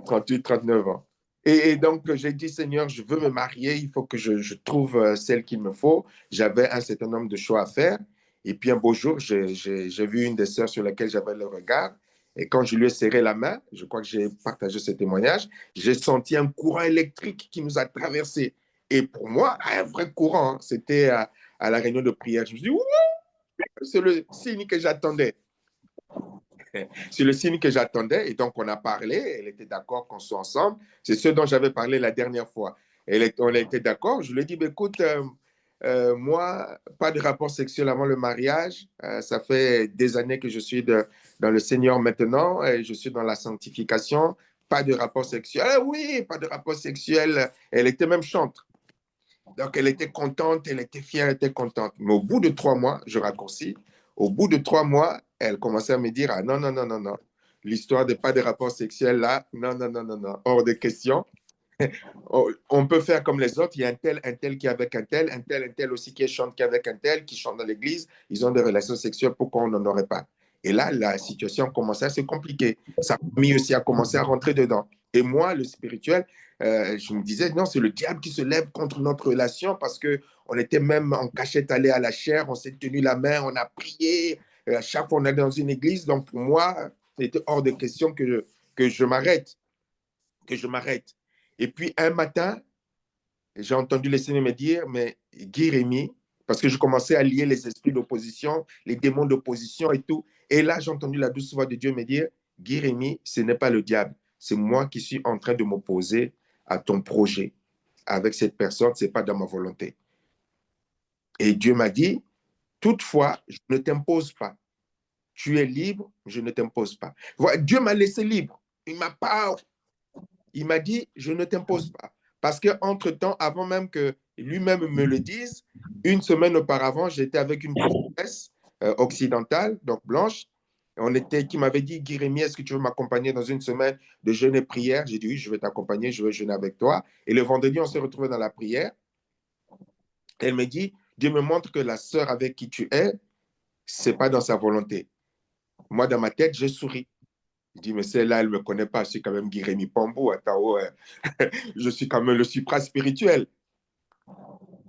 38, 39 ans. Et donc, j'ai dit, Seigneur, je veux me marier, il faut que je trouve celle qu'il me faut. J'avais un certain nombre de choix à faire. Et puis, un beau jour, j'ai vu une des sœurs sur laquelle j'avais le regard. Et quand je lui ai serré la main, je crois que j'ai partagé ce témoignage, j'ai senti un courant électrique qui nous a traversés. Et pour moi, un vrai courant, hein. C'était à la réunion de prière. Je me suis dit, c'est le signe que j'attendais. C'est le signe que j'attendais. Et donc, on a parlé. Elle était d'accord qu'on soit ensemble. C'est ce dont j'avais parlé la dernière fois. On a été d'accord. Je lui ai dit, écoute, moi, pas de rapport sexuel avant le mariage. Ça fait des années que je suis dans le Seigneur maintenant. Et je suis dans la sanctification. Pas de rapport sexuel. Ah oui, pas de rapport sexuel. Elle était même chante. Donc, elle était contente, elle était fière, elle était contente. Mais au bout de 3 mois, je raccourcis, au bout de 3 mois, elle commençait à me dire, ah non, non, non, non, non, l'histoire de pas de rapport sexuel là, non, non, non, non, non, hors de question. On peut faire comme les autres, il y a un tel qui est avec un tel aussi qui chante qui est avec un tel, qui chante dans l'église, ils ont des relations sexuelles, pourquoi on n'en aurait pas? Et là, la situation commençait à se compliquer. Sa famille aussi a commencé à rentrer dedans. Et moi, le spirituel, je me disais, non, c'est le diable qui se lève contre notre relation parce qu'on était même en cachette allé à la chaire, on s'est tenu la main, on a prié, à chaque fois on est dans une église. Donc pour moi, c'était hors de question que je m'arrête, que je m'arrête. Et puis un matin, j'ai entendu le Seigneur me dire, mais Guy Rémy, parce que je commençais à lier les esprits d'opposition, les démons d'opposition et tout. Et là, j'ai entendu la douce voix de Dieu me dire, Guy Rémy, ce n'est pas le diable, c'est moi qui suis en train de m'opposer à ton projet. Avec cette personne, ce n'est pas dans ma volonté. Et Dieu m'a dit, toutefois, je ne t'impose pas. Tu es libre, je ne t'impose pas. Voilà, Dieu m'a laissé libre. Il m'a dit, je ne t'impose pas. Parce qu'entre-temps, avant même que lui-même me le dise, une semaine auparavant, j'étais avec une prophétesse occidentale, donc blanche, qui m'avait dit, Guy Rémy, est-ce que tu veux m'accompagner dans une semaine de jeûne et prière? J'ai dit, oui, je vais t'accompagner, je vais jeûner avec toi. Et le vendredi, on s'est retrouvés dans la prière. Elle me dit, Dieu me montre que la sœur avec qui tu es, ce n'est pas dans sa volonté. Moi, dans ma tête, je souris. Je dis, mais celle-là, elle ne me connaît pas. Je suis quand même Guy Rémy Pambou. Attends, je suis quand même le supra-spirituel.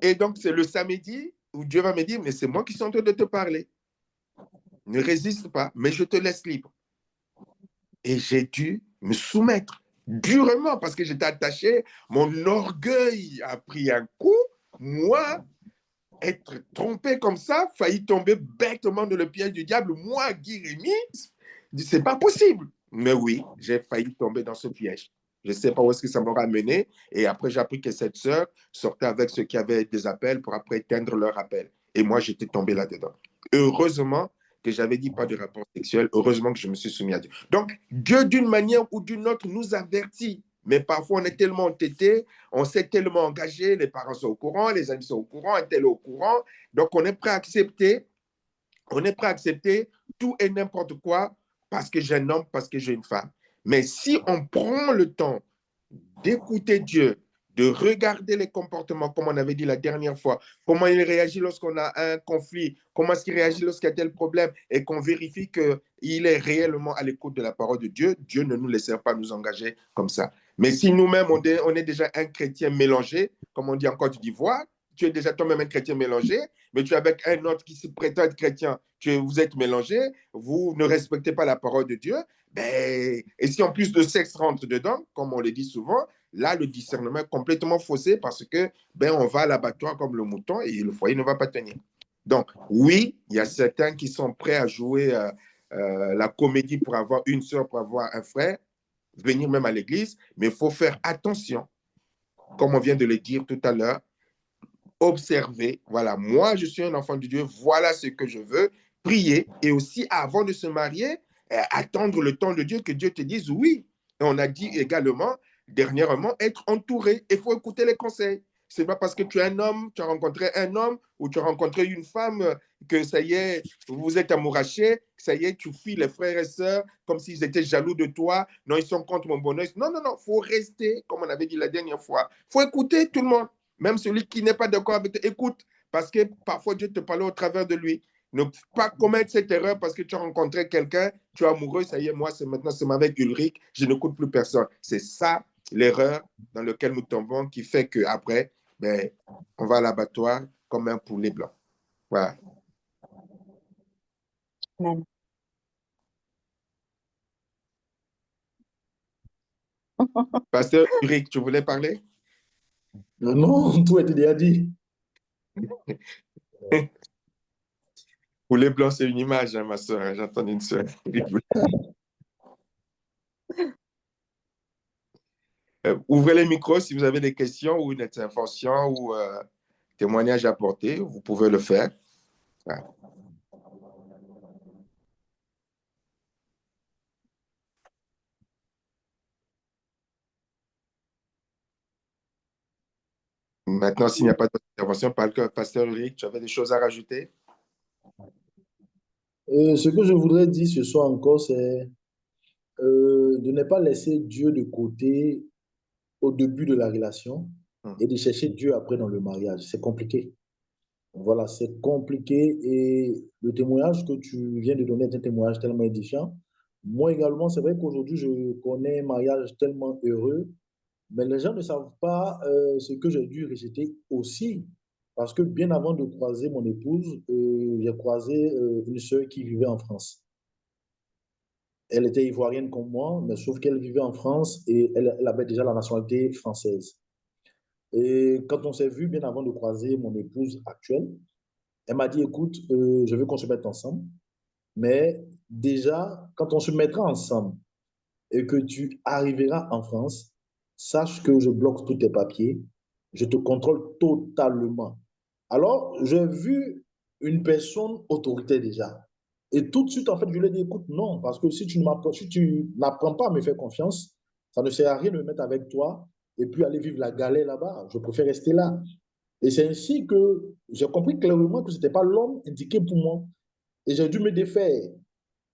Et donc, c'est le samedi où Dieu va me dire, mais c'est moi qui suis en train de te parler. Ne résiste pas, mais je te laisse libre. Et j'ai dû me soumettre durement parce que j'étais attaché. Mon orgueil a pris un coup. Moi, être trompé comme ça, failli tomber bêtement dans le piège du diable. Moi, Guy Rémy, c'est pas possible. Mais oui, j'ai failli tomber dans ce piège. Je ne sais pas où est-ce que ça m'aura mené. Et après, j'ai appris que cette sœur sortait avec ceux qui avaient des appels pour après éteindre leur appel. Et moi, j'étais tombé là-dedans. Heureusement que j'avais dit pas de rapport sexuel. Heureusement que je me suis soumis à Dieu. Donc, Dieu, d'une manière ou d'une autre, nous avertit. Mais parfois, on est tellement entêté, on s'est tellement engagé, les parents sont au courant, les amis sont au courant, un tel est au courant. Donc, on est prêt à accepter tout et n'importe quoi parce que j'ai un homme, parce que j'ai une femme. Mais si on prend le temps d'écouter Dieu, de regarder les comportements, comme on avait dit la dernière fois, comment il réagit lorsqu'on a un conflit, comment est-ce qu'il réagit lorsqu'il y a tel problème, et qu'on vérifie qu'il est réellement à l'écoute de la parole de Dieu, Dieu ne nous laissera pas nous engager comme ça. Mais si nous-mêmes, on est déjà un chrétien mélangé, comme on dit en Côte d'Ivoire, tu es déjà toi-même un chrétien mélangé, mais tu es avec un autre qui se prétend être chrétien, vous êtes mélangés, vous ne respectez pas la parole de Dieu, et si en plus de sexe rentre dedans, comme on le dit souvent, là, le discernement est complètement faussé parce que on va à l'abattoir comme le mouton et le foyer ne va pas tenir. Donc, oui, il y a certains qui sont prêts à jouer la comédie pour avoir une sœur, pour avoir un frère, venir même à l'église, mais il faut faire attention, comme on vient de le dire tout à l'heure, observer, voilà, moi je suis un enfant de Dieu, voilà ce que je veux, prier et aussi avant de se marier, attendre le temps de Dieu, que Dieu te dise oui. Et on a dit également, dernièrement, être entouré. Il faut écouter les conseils. C'est pas parce que tu es un homme, tu as rencontré un homme ou tu as rencontré une femme que ça y est, vous êtes amourachés, ça y est, tu fuis les frères et sœurs comme s'ils étaient jaloux de toi. Non, ils sont contre mon bonheur. Non, non, non, il faut rester, comme on avait dit la dernière fois. Il faut écouter tout le monde. Même celui qui n'est pas d'accord avec toi, écoute, parce que parfois Dieu te parle au travers de lui. Ne pas commettre cette erreur parce que tu as rencontré quelqu'un, tu es amoureux, ça y est, moi, c'est maintenant, c'est avec Ulrich, je n'écoute plus personne. C'est ça l'erreur dans laquelle nous tombons qui fait qu'après, ben, on va à l'abattoir comme un poulet blanc. Voilà. Amen. Pasteur Ulrich, tu voulais parler? Non, tout a été déjà dit. Poulet blanc, c'est une image, hein, ma soeur. J'entends une soeur. Ouvrez les micros si vous avez des questions ou une intervention ou témoignage à apporter, vous pouvez le faire. Voilà. Maintenant, s'il n'y a pas d'intervention, Pasteur Ulrich, tu avais des choses à rajouter? Ce que je voudrais dire ce soir encore, c'est de ne pas laisser Dieu de côté au début de la relation et de chercher Dieu après dans le mariage. C'est compliqué. Voilà, c'est compliqué et le témoignage que tu viens de donner est un témoignage tellement édifiant. Moi également, c'est vrai qu'aujourd'hui, je connais un mariage tellement heureux, mais les gens ne savent pas ce que j'ai dû rejeter aussi. Parce que bien avant de croiser mon épouse, j'ai croisé une sœur qui vivait en France. Elle était ivoirienne comme moi, mais sauf qu'elle vivait en France et elle avait déjà la nationalité française. Et quand on s'est vu bien avant de croiser mon épouse actuelle, elle m'a dit, écoute, je veux qu'on se mette ensemble, mais déjà, quand on se mettra ensemble et que tu arriveras en France, sache que je bloque tous tes papiers, je te contrôle totalement. Alors, j'ai vu une personne autoritaire déjà. Et tout de suite, en fait, je lui ai dit, écoute, non, parce que si tu n'apprends pas à me faire confiance, ça ne sert à rien de me mettre avec toi et puis aller vivre la galère là-bas. Je préfère rester là. Et c'est ainsi que j'ai compris clairement que ce n'était pas l'homme indiqué pour moi. Et j'ai dû me défaire.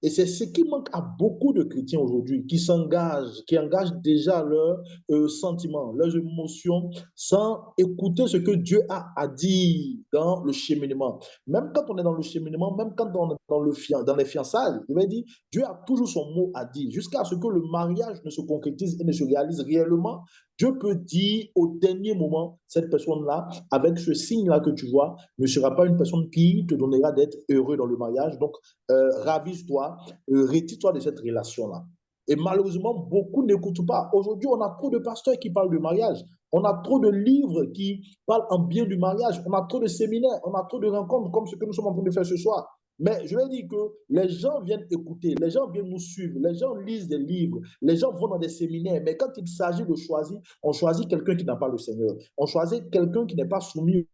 Et c'est ce qui manque à beaucoup de chrétiens aujourd'hui, qui s'engagent, qui engagent déjà leurs sentiments, leurs émotions, sans écouter ce que Dieu a à dire dans le cheminement. Même quand on est dans le cheminement, même quand on est dans les fiançailles, il va dire, Dieu a toujours son mot à dire, jusqu'à ce que le mariage ne se concrétise et ne se réalise réellement. Dieu peut dire au dernier moment, cette personne-là, avec ce signe-là que tu vois, ne sera pas une personne qui te donnera d'être heureux dans le mariage. Donc, ravise-toi, retire-toi de cette relation-là. Et malheureusement, beaucoup n'écoutent pas. Aujourd'hui, on a trop de pasteurs qui parlent de mariage. On a trop de livres qui parlent en bien du mariage. On a trop de séminaires. On a trop de rencontres comme ce que nous sommes en train de faire ce soir. Mais je vais dire que les gens viennent écouter, les gens viennent nous suivre, les gens lisent des livres, les gens vont dans des séminaires. Mais quand il s'agit de choisir, on choisit quelqu'un qui n'a pas le Seigneur. On choisit quelqu'un qui n'est pas soumis.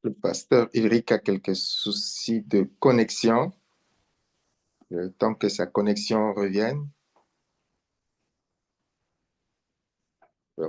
Le pasteur Ulrich a quelques soucis de connexion. Le temps que sa connexion revienne.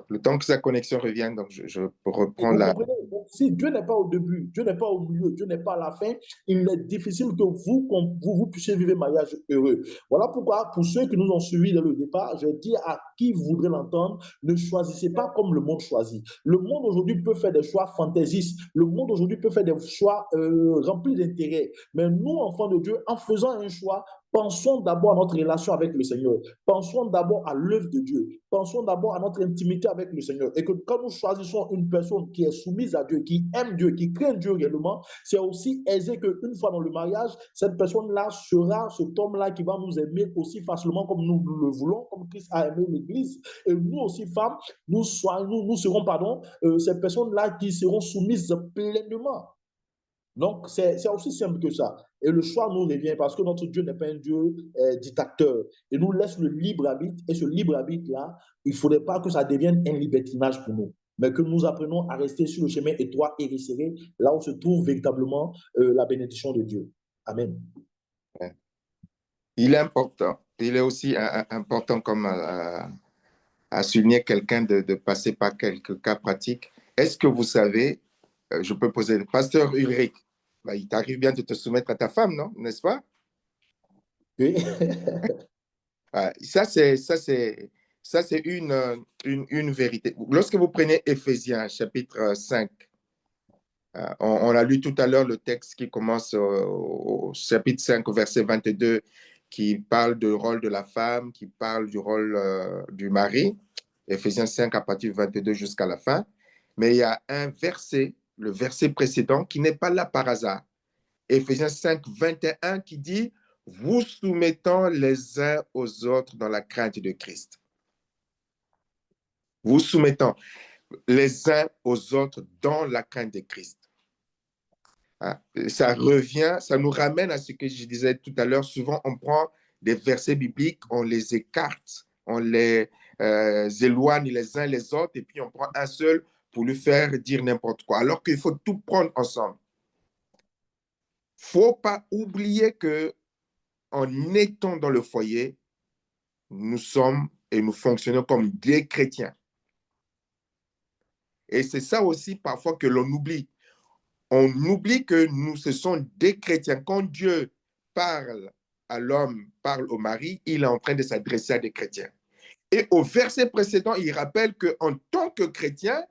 Le temps que sa connexion revienne, donc je reprends Vous la... comprenez? Donc, si Dieu n'est pas au début, Dieu n'est pas au milieu, Dieu n'est pas à la fin, il est difficile que vous puissiez vivre un mariage heureux. Voilà pourquoi, pour ceux qui nous ont suivis dès le départ, je dis à qui voudrait l'entendre, ne choisissez pas comme le monde choisit. Le monde aujourd'hui peut faire des choix fantaisistes. Le monde aujourd'hui peut faire des choix remplis d'intérêt. Mais nous, enfants de Dieu, en faisant un choix, pensons d'abord à notre relation avec le Seigneur. Pensons d'abord à l'œuvre de Dieu. Pensons d'abord à notre intimité avec le Seigneur. Et que quand nous choisissons une personne qui est soumise à Dieu, qui aime Dieu, qui craint Dieu réellement, c'est aussi aisé qu'une fois dans le mariage, cette personne-là sera cet homme-là qui va nous aimer aussi facilement comme nous le voulons, comme Christ a aimé l'Église. Et nous aussi, femmes, nous serons, ces personnes-là qui seront soumises pleinement. Donc, c'est aussi simple que ça. Et le choix nous revient parce que notre Dieu n'est pas un Dieu dictateur. Il nous laisse le libre arbitre. Et ce libre arbitre-là, il ne faudrait pas que ça devienne un libertinage pour nous, mais que nous apprenons à rester sur le chemin étroit et resserré, là où se trouve véritablement la bénédiction de Dieu. Amen. Il est important. Il est aussi important comme à souligner quelqu'un de passer par quelques cas pratiques. Est-ce que vous savez, je peux poser, pasteur Ulrich, il t'arrive bien de te soumettre à ta femme, non? N'est-ce pas? Oui. Ça, c'est une vérité. Lorsque vous prenez Éphésiens, chapitre 5, on a lu tout à l'heure le texte qui commence au chapitre 5, verset 22, qui parle du rôle de la femme, qui parle du rôle du mari. Éphésiens 5 à partir du 22 jusqu'à la fin. Mais il y a un verset, le verset précédent, qui n'est pas là par hasard. Éphésiens 5, 21, qui dit « Vous soumettant les uns aux autres dans la crainte de Christ. » Vous soumettant les uns aux autres dans la crainte de Christ. Ça revient, ça nous ramène à ce que je disais tout à l'heure. Souvent, on prend des versets bibliques, on les écarte, on les éloigne les uns les autres, et puis on prend un seul pour lui faire dire n'importe quoi, alors qu'il faut tout prendre ensemble. Il ne faut pas oublier que en étant dans le foyer, nous sommes et nous fonctionnons comme des chrétiens. Et c'est ça aussi parfois que l'on oublie. On oublie que nous, ce sont des chrétiens. Quand Dieu parle à l'homme, parle au mari, il est en train de s'adresser à des chrétiens. Et au verset précédent, il rappelle qu'en tant que chrétien,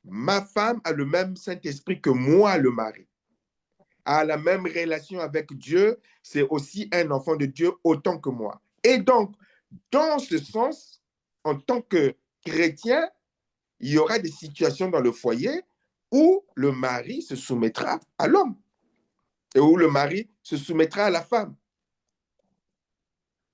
ma femme a le même Saint-Esprit que moi, le mari. A la même relation avec Dieu, c'est aussi un enfant de Dieu autant que moi. Et donc, dans ce sens, en tant que chrétien, il y aura des situations dans le foyer où le mari se soumettra à l'homme et où le mari se soumettra à la femme.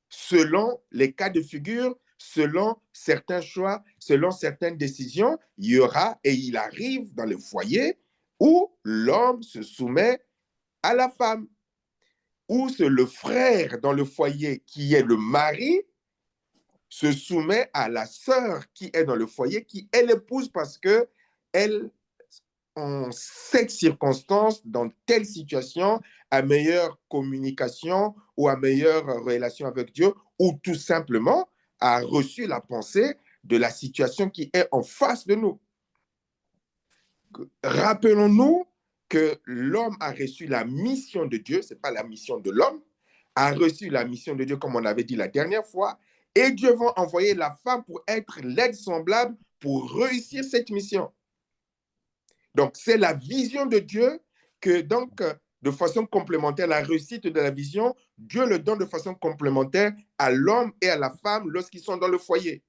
Selon les cas de figure, selon certains choix, selon certaines décisions, il y aura et il arrive dans le foyer où l'homme se soumet à la femme, où c'est le frère dans le foyer qui est le mari se soumet à la sœur qui est dans le foyer, qui est l'épouse parce que elle, en cette circonstance, dans telle situation, a meilleure communication ou a meilleure relation avec Dieu, ou tout simplement a reçu la pensée de la situation qui est en face de nous. Rappelons-nous que l'homme a reçu la mission de Dieu, ce n'est pas la mission de l'homme, a reçu la mission de Dieu, comme on avait dit la dernière fois, et Dieu va envoyer la femme pour être l'aide semblable pour réussir cette mission. Donc, c'est la vision de Dieu que, donc, de façon complémentaire, la réussite de la vision, Dieu le donne de façon complémentaire à l'homme et à la femme lorsqu'ils sont dans le foyer.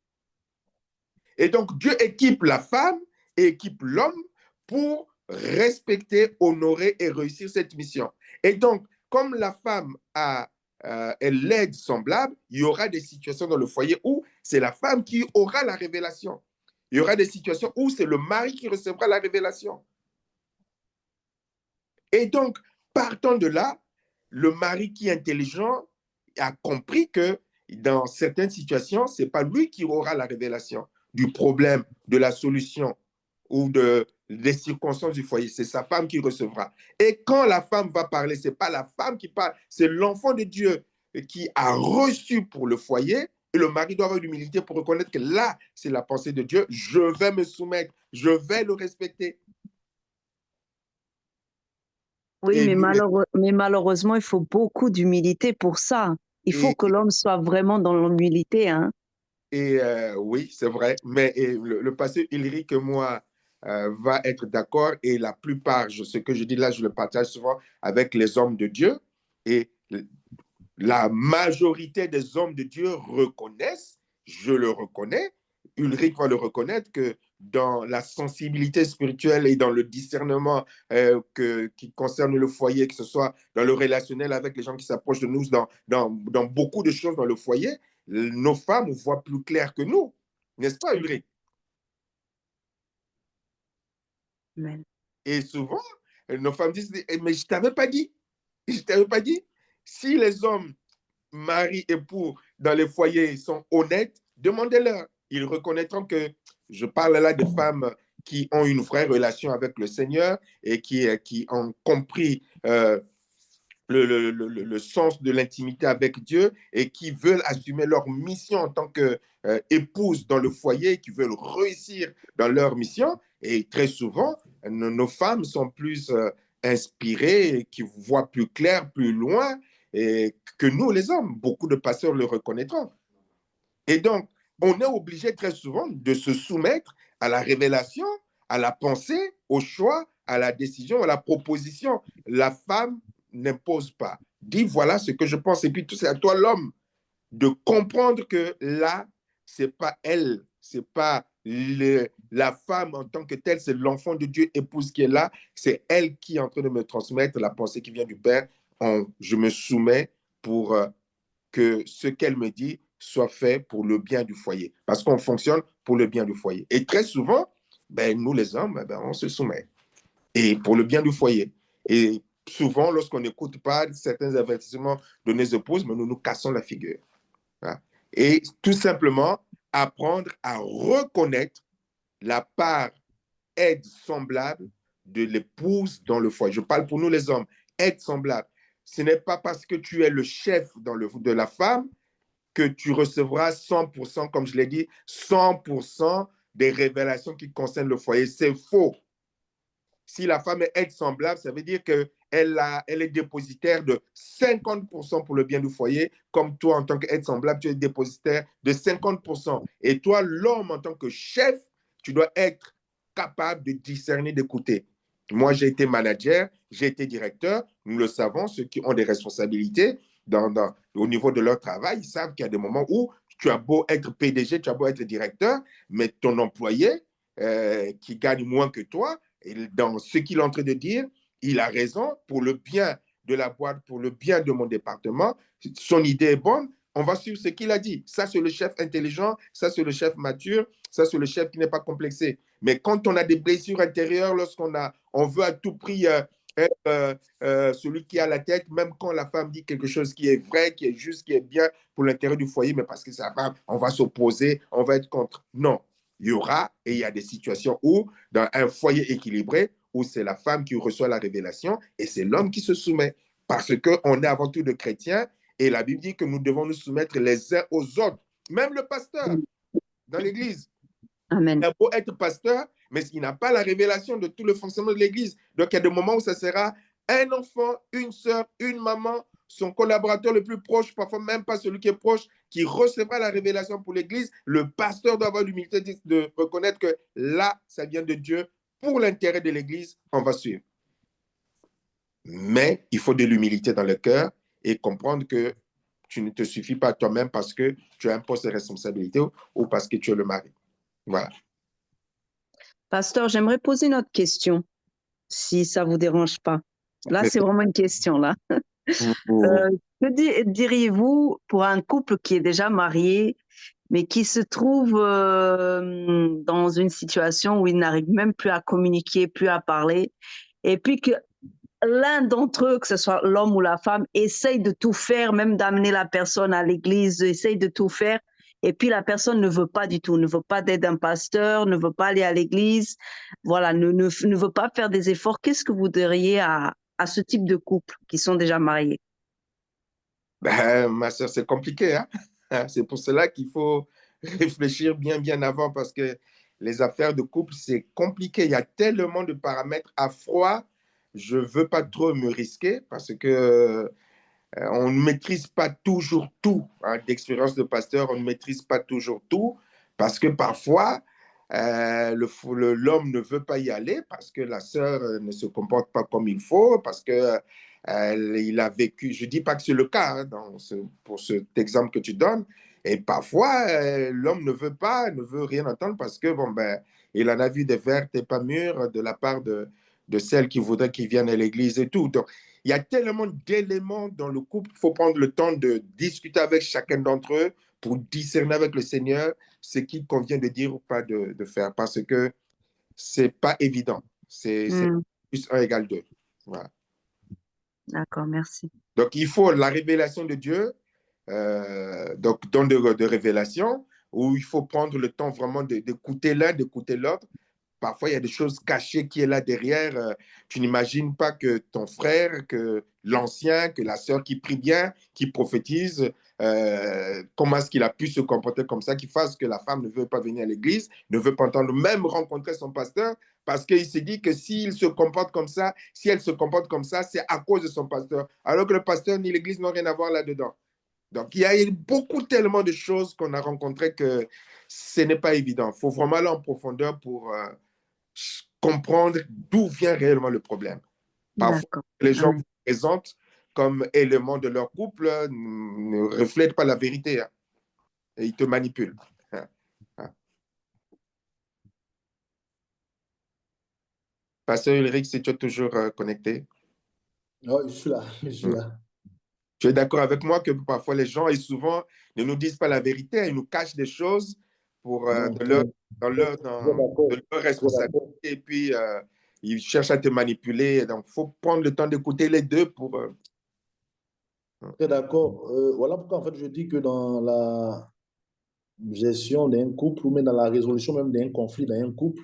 Et donc, Dieu équipe la femme et équipe l'homme pour respecter, honorer et réussir cette mission. Et donc, comme la femme est l'aide semblable, il y aura des situations dans le foyer où c'est la femme qui aura la révélation. Il y aura des situations où c'est le mari qui recevra la révélation. Et donc, partant de là, le mari qui est intelligent a compris que dans certaines situations, ce n'est pas lui qui aura la révélation du problème, de la solution ou des circonstances du foyer. C'est sa femme qui recevra. Et quand la femme va parler, ce n'est pas la femme qui parle, c'est l'enfant de Dieu qui a reçu pour le foyer. Et le mari doit avoir l'humilité pour reconnaître que là, c'est la pensée de Dieu. Je vais me soumettre, je vais le respecter. Oui, mais malheureusement, il faut beaucoup d'humilité pour ça. Il faut que l'homme soit vraiment dans l'humilité. Hein? Et oui, c'est vrai. Mais le pasteur Ulrich et moi va être d'accord. Et la plupart, ce que je dis là, je le partage souvent avec les hommes de Dieu. Et la majorité des hommes de Dieu reconnaissent, je le reconnais, Ulrich va le reconnaître, que dans la sensibilité spirituelle et dans le discernement qui concerne le foyer, que ce soit dans le relationnel avec les gens qui s'approchent de nous, dans beaucoup de choses dans le foyer, nos femmes voient plus clair que nous. N'est-ce pas, Ulrich? Amen. Et souvent, nos femmes disent, mais je ne t'avais pas dit. Je ne t'avais pas dit. Si les hommes, mari, époux, dans les foyers sont honnêtes, demandez-leur. Ils reconnaîtront que je parle là de femmes qui ont une vraie relation avec le Seigneur et qui ont compris le sens de l'intimité avec Dieu et qui veulent assumer leur mission en tant qu'épouses dans le foyer, qui veulent réussir dans leur mission. Et très souvent, nos femmes sont plus inspirées, qui voient plus clair, plus loin que nous, les hommes. Beaucoup de pasteurs le reconnaîtront. Et donc, on est obligé très souvent de se soumettre à la révélation, à la pensée, au choix, à la décision, à la proposition. La femme n'impose pas. Dis voilà ce que je pense. Et puis, tout c'est à toi, l'homme, de comprendre que là, c'est pas elle, c'est pas la femme en tant que telle, c'est l'enfant de Dieu, épouse qui est là. C'est elle qui est en train de me transmettre la pensée qui vient du Père. Je me soumets pour que ce qu'elle me dit soit fait pour le bien du foyer. Parce qu'on fonctionne pour le bien du foyer. Et très souvent, ben, nous les hommes, ben, on se soumet. Et pour le bien du foyer. Et souvent, lorsqu'on n'écoute pas certains avertissements de nos épouses, mais nous nous cassons la figure. Hein? Et tout simplement, apprendre à reconnaître la part aide semblable de l'épouse dans le foyer. Je parle pour nous les hommes, aide semblable. Ce n'est pas parce que tu es le chef de la femme que tu recevras 100%, comme je l'ai dit, 100% des révélations qui concernent le foyer. C'est faux. Si la femme est aide semblable, ça veut dire qu'elle est dépositaire de 50% pour le bien du foyer, comme toi, en tant qu'aide semblable, tu es dépositaire de 50%. Et toi, l'homme, en tant que chef, tu dois être capable de discerner, d'écouter. Moi, j'ai été manager, j'ai été directeur, nous le savons, ceux qui ont des responsabilités au niveau de leur travail, ils savent qu'il y a des moments où tu as beau être PDG, tu as beau être directeur, mais ton employé qui gagne moins que toi, et dans ce qu'il est en train de dire, il a raison pour le bien de la boîte, pour le bien de mon département. Son idée est bonne. On va suivre ce qu'il a dit. Ça, c'est le chef intelligent. Ça, c'est le chef mature. Ça, c'est le chef qui n'est pas complexé. Mais quand on a des blessures intérieures, on veut à tout prix être celui qui a la tête, même quand la femme dit quelque chose qui est vrai, qui est juste, qui est bien pour l'intérêt du foyer, mais parce que c'est sa femme, on va s'opposer, on va être contre. Non. Il y aura, et il y a des situations où, dans un foyer équilibré, où c'est la femme qui reçoit la révélation et c'est l'homme qui se soumet. Parce qu'on est avant tout de chrétiens et la Bible dit que nous devons nous soumettre les uns aux autres. Même le pasteur dans l'église. Amen. Il a beau être pasteur, mais il n'a pas la révélation de tout le fonctionnement de l'église. Donc, il y a des moments où ça sera un enfant, une sœur, une maman, son collaborateur le plus proche, parfois même pas celui qui est proche, qui recevra la révélation pour l'église. Le pasteur doit avoir l'humilité de reconnaître que là, ça vient de Dieu. Pour l'intérêt de l'église, on va suivre. Mais il faut de l'humilité dans le cœur et comprendre que tu ne te suffis pas toi-même parce que tu as un poste de responsabilité ou parce que tu es le mari. Voilà. Pasteur, j'aimerais poser une autre question, si ça ne vous dérange pas. Là, c'est vraiment une question, là. Que diriez-vous pour un couple qui est déjà marié, mais qui se trouve dans une situation où il n'arrive même plus à communiquer, plus à parler, et puis que l'un d'entre eux, que ce soit l'homme ou la femme, essaye de tout faire, même d'amener la personne à l'église, essaye de tout faire, et puis la personne ne veut pas du tout, ne veut pas d'aide d'un pasteur, ne veut pas aller à l'église, voilà, ne veut pas faire des efforts. Qu'est-ce que vous diriez à ce type de couple qui sont déjà mariés? Ben, ma soeur, c'est compliqué, hein? C'est pour cela qu'il faut réfléchir bien avant parce que les affaires de couple, c'est compliqué. Il y a tellement de paramètres à froid. Je ne veux pas trop me risquer parce que on ne maîtrise pas toujours tout. Hein. D'expérience de pasteur, on ne maîtrise pas toujours tout parce que parfois, l'homme ne veut pas y aller parce que la sœur ne se comporte pas comme il faut, parce que il a vécu, je ne dis pas que c'est le cas hein, pour cet exemple que tu donnes, et parfois l'homme ne veut rien entendre parce que bon, ben, il en a vu des vertes et pas mûres de la part de celles qui voudraient qu'il vienne à l'église et tout. Donc, il y a tellement d'éléments dans le couple, il faut prendre le temps de discuter avec chacun d'entre eux pour discerner avec le Seigneur ce qu'il convient de dire ou pas de faire, parce que ce n'est pas évident. C'est plus 1 égale 2. Voilà. D'accord, merci. Donc, il faut la révélation de Dieu, donc don de révélation, où il faut prendre le temps vraiment d'écouter l'un, d'écouter l'autre. Parfois, il y a des choses cachées qui est là derrière. Tu n'imagines pas que ton frère, que l'ancien, que la sœur qui prie bien, qui prophétise, comment est-ce qu'il a pu se comporter comme ça, qui fasse que la femme ne veut pas venir à l'église, ne veut pas entendre, même rencontrer son pasteur, parce qu'il se dit que s'il se comporte comme ça, si elle se comporte comme ça, c'est à cause de son pasteur. Alors que le pasteur ni l'église n'ont rien à voir là-dedans. Donc, il y a beaucoup tellement de choses qu'on a rencontrées que ce n'est pas évident. Il faut vraiment aller en profondeur pour comprendre d'où vient réellement le problème. Parfois, les gens vous présentent comme élément de leur couple ne reflètent pas la vérité, hein, et ils te manipulent. Pasteur Ulrich, si tu es toujours connecté. Oui, je suis là, je suis là. Tu es d'accord avec moi que parfois les gens, et souvent, ne nous disent pas la vérité, ils nous cachent des choses pour, de leur responsabilité, et puis ils cherchent à te manipuler. Donc, il faut prendre le temps d'écouter les deux pour... Très d'accord. Voilà pourquoi en fait je dis que dans la gestion d'un couple ou même dans la résolution même d'un conflit dans un couple,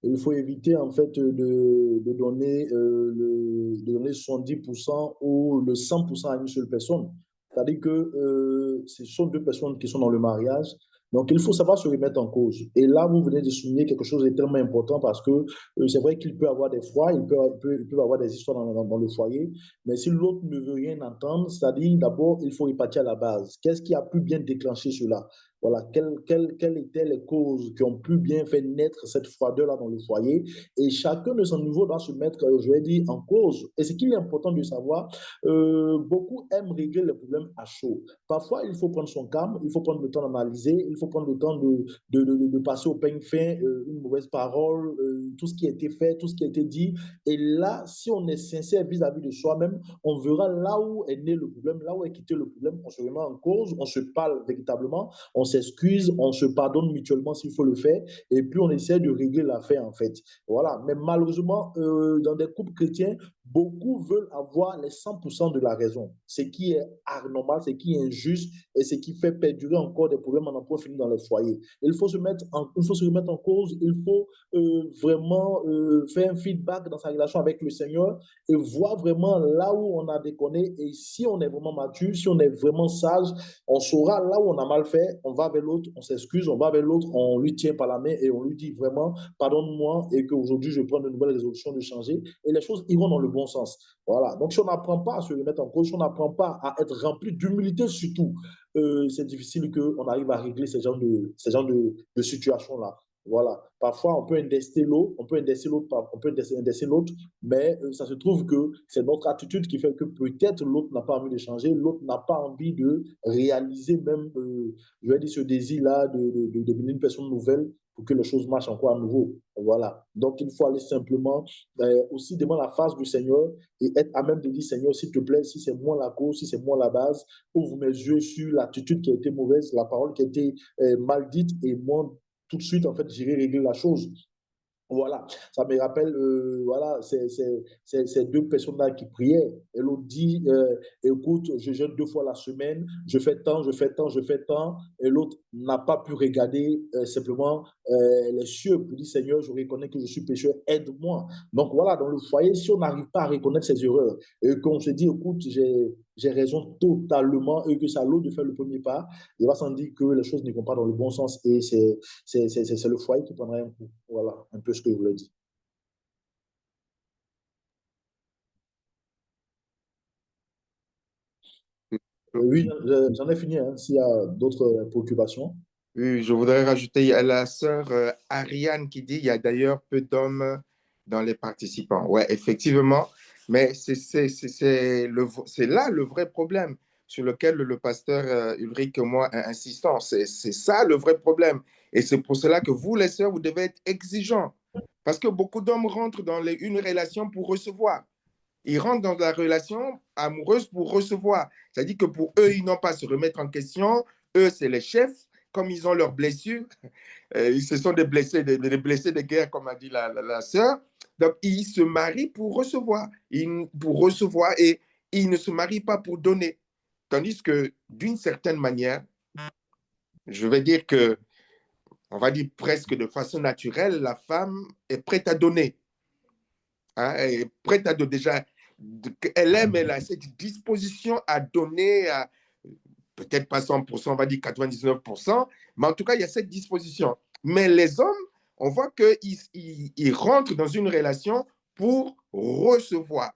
il faut éviter en fait de donner 70% ou le 100% à une seule personne. C'est-à-dire que ce sont deux personnes qui sont dans le mariage. Donc, il faut savoir se remettre en cause. Et là, vous venez de souligner quelque chose de tellement important parce que c'est vrai qu'il peut y avoir des fois, il peut y avoir des histoires dans le foyer, mais si l'autre ne veut rien entendre, c'est-à-dire d'abord, il faut repartir à la base. Qu'est-ce qui a pu bien déclencher cela? Voilà, quelles étaient les causes qui ont pu bien faire naître cette froideur-là dans le foyer? Et chacun de son niveau doit se mettre, je vais dire, en cause. Et ce qu'il est important de savoir, beaucoup aiment régler les problèmes à chaud. Parfois, il faut prendre son calme, il faut prendre le temps d'analyser, il faut prendre le temps de passer au peigne fin, une mauvaise parole, tout ce qui a été fait, tout ce qui a été dit. Et là, si on est sincère vis-à-vis de soi-même, on verra là où est né le problème, là où est quitté le problème, on se remet en cause, on se parle véritablement, on s'excuse, on se pardonne mutuellement s'il faut le faire, et puis on essaie de régler l'affaire en fait. Voilà. Mais malheureusement, dans des couples chrétiens, beaucoup veulent avoir les 100% de la raison, ce qui est anormal, ce qui est injuste et ce qui fait perdurer encore des problèmes en emploi fini dans les foyers. Il faut se remettre en cause, il faut vraiment faire un feedback dans sa relation avec le Seigneur et voir vraiment là où on a déconné. Et si on est vraiment mature, si on est vraiment sage, on saura là où on a mal fait, on va vers l'autre, on s'excuse, on va vers l'autre, on lui tient par la main et on lui dit vraiment pardonne-moi et qu'aujourd'hui je prends de nouvelles résolutions de changer et les choses iront dans le bon sens. Voilà. Donc si on n'apprend pas à se remettre en cause, si on n'apprend pas à être rempli d'humilité surtout, c'est difficile qu'on arrive à régler ces genres de situations-là. Voilà. Parfois, on peut indexer l'autre, mais ça se trouve que c'est notre attitude qui fait que peut-être l'autre n'a pas envie de changer, l'autre n'a pas envie de réaliser même, je vais dire, ce désir-là de devenir une personne nouvelle pour que les choses marchent encore à nouveau. Voilà. Donc, il faut aller simplement aussi devant la face du Seigneur et être à même de dire, Seigneur, s'il te plaît, si c'est moi la cause, si c'est moi la base, ouvre mes yeux sur l'attitude qui a été mauvaise, la parole qui a été mal dite et moi, tout de suite, en fait, j'irai régler la chose. Voilà, ça me rappelle voilà, ces deux personnes-là qui priaient. Et l'autre dit, écoute, je jeûne 2 fois la semaine, je fais tant, je fais tant, je fais tant. Et l'autre n'a pas pu regarder simplement les cieux pour dire, Seigneur, je reconnais que je suis pécheur, aide-moi. Donc voilà, dans le foyer, si on n'arrive pas à reconnaître ses erreurs et qu'on se dit, écoute, j'ai raison totalement et que c'est à l'autre de faire le premier pas, il va sans dire que les choses ne vont pas dans le bon sens et c'est le foyer qui prendra un coup. Voilà, un peu ce que je voulais dire. Oui, j'en ai fini, hein, s'il y a d'autres préoccupations. Oui, je voudrais rajouter, il y a la sœur Ariane qui dit, il y a d'ailleurs peu d'hommes dans les participants. Ouais, effectivement, mais c'est là le vrai problème sur lequel le pasteur Ulrich et moi insistons. C'est ça le vrai problème. Et c'est pour cela que vous, les sœurs, vous devez être exigeants. Parce que beaucoup d'hommes rentrent dans une relation pour recevoir. Ils rentrent dans la relation amoureuse pour recevoir. C'est-à-dire que pour eux, ils n'ont pas à se remettre en question. Eux, c'est les chefs. Comme ils ont leurs blessures, ce sont des blessés de guerre, comme a dit la sœur. Donc, il se marie pour recevoir, et il ne se marie pas pour donner. Tandis que, d'une certaine manière, je vais dire que, on va dire presque de façon naturelle, la femme est prête à donner. Hein, elle est prête à donner déjà. Elle aime, elle a cette disposition à donner, peut-être pas 100%, on va dire 99%, mais en tout cas, il y a cette disposition. Mais les hommes, on voit qu'ils rentrent dans une relation pour recevoir.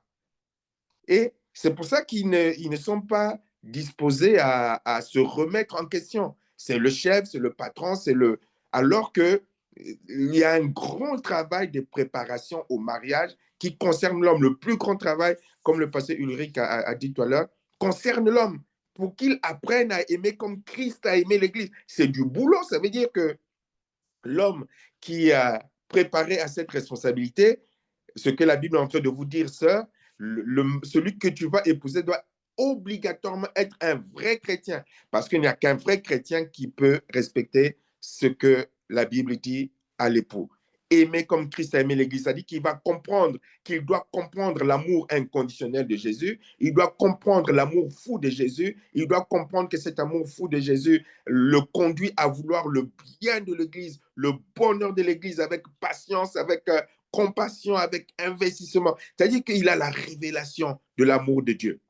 Et c'est pour ça qu'ils ne sont pas disposés à se remettre en question. C'est le chef, c'est le patron, alors qu'il y a un grand travail de préparation au mariage qui concerne l'homme. Le plus grand travail, comme le pasteur Ulrich a dit tout à l'heure, concerne l'homme pour qu'il apprenne à aimer comme Christ a aimé l'Église. C'est du boulot, ça veut dire que l'homme qui a préparé à cette responsabilité, ce que la Bible est en train de vous dire, sœur, celui que tu vas épouser doit obligatoirement être un vrai chrétien, parce qu'il n'y a qu'un vrai chrétien qui peut respecter ce que la Bible dit à l'époux. Aimer comme Christ a aimé l'Église, ça dit qu'il va comprendre, qu'il doit comprendre l'amour inconditionnel de Jésus, il doit comprendre l'amour fou de Jésus, il doit comprendre que cet amour fou de Jésus le conduit à vouloir le bien de l'Église, le bonheur de l'Église avec patience, avec compassion, avec investissement. C'est-à-dire qu'il a la révélation de l'amour de Dieu,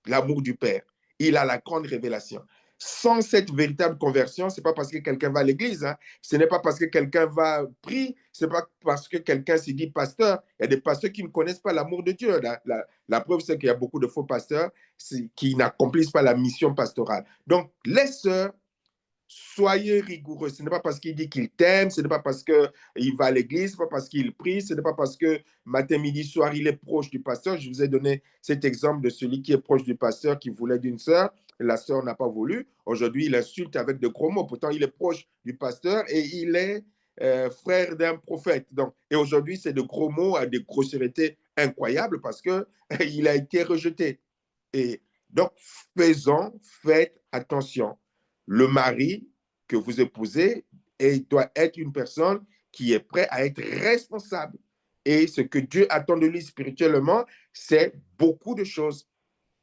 l'amour du Père. Il a la grande révélation. Sans cette véritable conversion, ce n'est pas parce que quelqu'un va à l'église, hein. Ce n'est pas parce que quelqu'un va prier, ce n'est pas parce que quelqu'un se dit pasteur. Il y a des pasteurs qui ne connaissent pas l'amour de Dieu. La preuve, c'est qu'il y a beaucoup de faux pasteurs qui n'accomplissent pas la mission pastorale. Donc, les sœurs, soyez rigoureux. Ce n'est pas parce qu'il dit qu'il t'aime, ce n'est pas parce qu'il va à l'église, ce n'est pas parce qu'il prie, ce n'est pas parce que matin, midi, soir, il est proche du pasteur. Je vous ai donné cet exemple de celui qui est proche du pasteur, qui voulait d'une sœur. La sœur n'a pas voulu. Aujourd'hui, il insulte avec de gros mots. Pourtant, il est proche du pasteur et il est frère d'un prophète. Donc, et aujourd'hui, c'est de gros mots à des grossièretés incroyables parce qu'il a été rejeté. Et donc, faites attention. Le mari que vous épousez doit être une personne qui est prête à être responsable. Et ce que Dieu attend de lui spirituellement, c'est beaucoup de choses.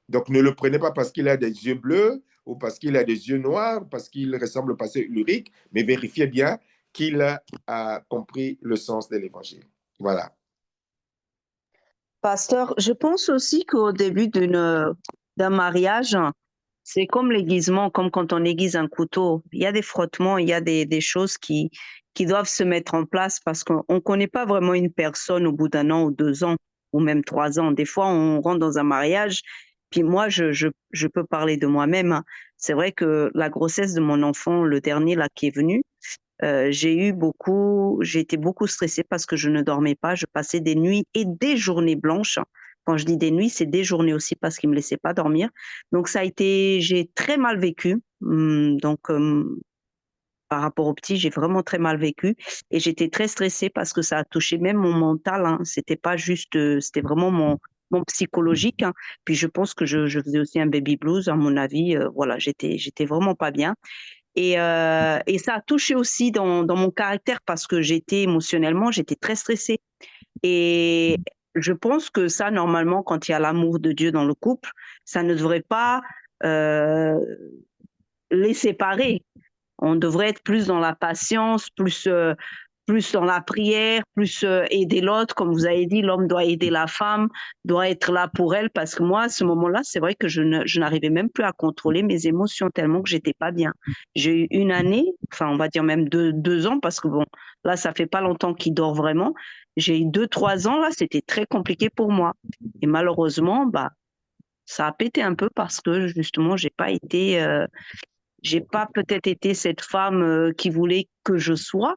Donc, ne le prenez pas parce qu'il a des yeux bleus ou parce qu'il a des yeux noirs, parce qu'il ressemble au pasteur Ulrich, mais vérifiez bien qu'il a compris le sens de l'évangile. Voilà. Pasteur, je pense aussi qu'au début d'un mariage, c'est comme l'aiguisement, comme quand on aiguise un couteau. Il y a des frottements, il y a des choses qui doivent se mettre en place parce qu'on ne connaît pas vraiment une personne au bout d'1 an ou 2 ans ou même 3 ans. Des fois, on rentre dans un mariage, puis moi, je peux parler de moi-même, hein. C'est vrai que la grossesse de mon enfant, le dernier là qui est venu, j'ai été beaucoup stressée parce que je ne dormais pas. Je passais des nuits et des journées blanches. Quand je dis des nuits, c'est des journées aussi parce qu'il me laissait pas dormir. Donc j'ai très mal vécu. Donc par rapport au petit, j'ai vraiment très mal vécu et j'étais très stressée parce que ça a touché même mon mental, hein. C'était pas juste, c'était vraiment mon psychologique, hein. Puis je pense que je faisais aussi un baby blues, à mon avis. Voilà, j'étais vraiment pas bien. Et ça a touché aussi dans mon caractère parce que j'étais très stressée. Et je pense que ça, normalement, quand il y a l'amour de Dieu dans le couple, ça ne devrait pas les séparer. On devrait être plus dans la patience, plus dans la prière, plus aider l'autre. Comme vous avez dit, l'homme doit aider la femme, doit être là pour elle. Parce que moi, à ce moment-là, c'est vrai que je n'arrivais même plus à contrôler mes émotions tellement que j'étais pas bien. J'ai eu une année, enfin, on va dire même 2 ans, parce que bon, là, ça fait pas longtemps qu'il dort vraiment. J'ai eu 2, 3 ans, là, c'était très compliqué pour moi. Et malheureusement, bah, ça a pété un peu parce que justement, j'ai pas peut-être été cette femme qui voulait que je sois.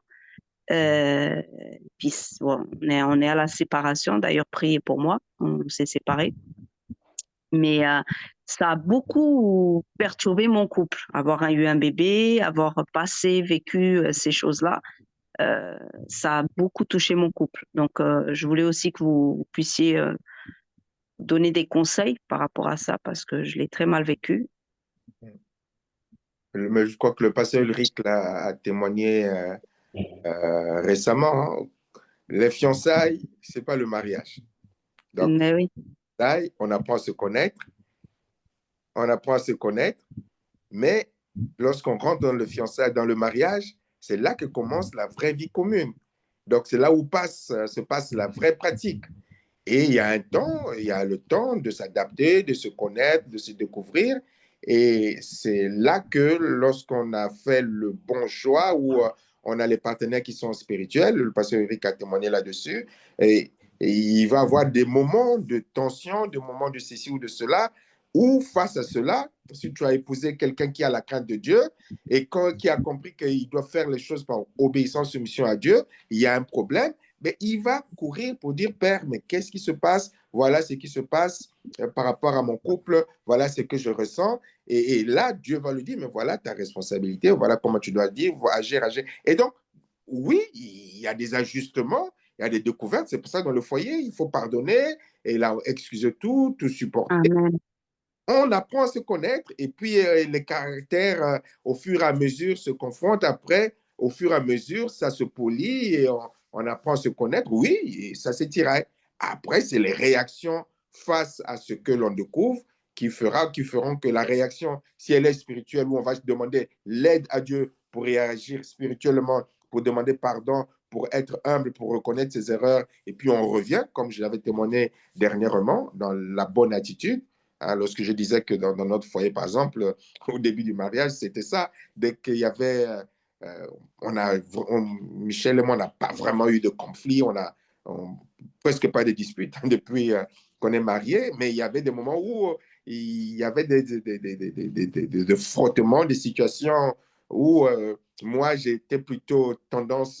Puis bon, on est à la séparation. D'ailleurs, priez pour moi. On s'est séparés. Mais ça a beaucoup perturbé mon couple. Avoir eu un bébé, avoir vécu ces choses-là, ça a beaucoup touché mon couple. Donc, je voulais aussi que vous puissiez donner des conseils par rapport à ça parce que je l'ai très mal vécu. Mais je crois que le pasteur Ulrich a témoigné récemment, hein. Les fiançailles, ce n'est pas le mariage. Donc, Mais oui. on apprend à se connaître, mais lorsqu'on rentre dans le fiançailles, dans le mariage, c'est là que commence la vraie vie commune. Donc, c'est là où se passe la vraie pratique. Et il y a un temps, il y a le temps de s'adapter, de se connaître, de se découvrir. Et c'est là que lorsqu'on a fait le bon choix, où on a les partenaires qui sont spirituels, le pasteur Eric a témoigné là-dessus, et il va y avoir des moments de tension, des moments de ceci ou de cela, où face à cela, si tu as épousé quelqu'un qui a la crainte de Dieu et qui a compris qu'il doit faire les choses par obéissance, soumission à Dieu, il y a un problème, mais il va courir pour dire, Père, mais qu'est-ce qui se passe? Voilà ce qui se passe par rapport à mon couple, voilà ce que je ressens. Et là, Dieu va lui dire, mais voilà ta responsabilité, voilà comment tu dois dire, agir, agir. Et donc, oui, il y a des ajustements, il y a des découvertes. C'est pour ça que dans le foyer, il faut pardonner et là, excuser tout, tout supporter. Amen. On apprend à se connaître et puis les caractères, au fur et à mesure, se confrontent. Après, au fur et à mesure, ça se polit et on apprend à se connaître. Oui, et ça s'étire. Après, c'est les réactions face à ce que l'on découvre qui feront que la réaction, si elle est spirituelle, où on va demander l'aide à Dieu pour réagir spirituellement, pour demander pardon, pour être humble, pour reconnaître ses erreurs, et puis on revient, comme je l'avais témoigné dernièrement, dans la bonne attitude. Hein, lorsque je disais que dans notre foyer, par exemple, au début du mariage, c'était ça. Dès qu'il y avait, Michel et moi, on n'a pas vraiment eu de conflit, presque pas de disputes depuis qu'on est mariés, mais il y avait des moments où il y avait des frottements, des situations où moi, j'étais plutôt tendance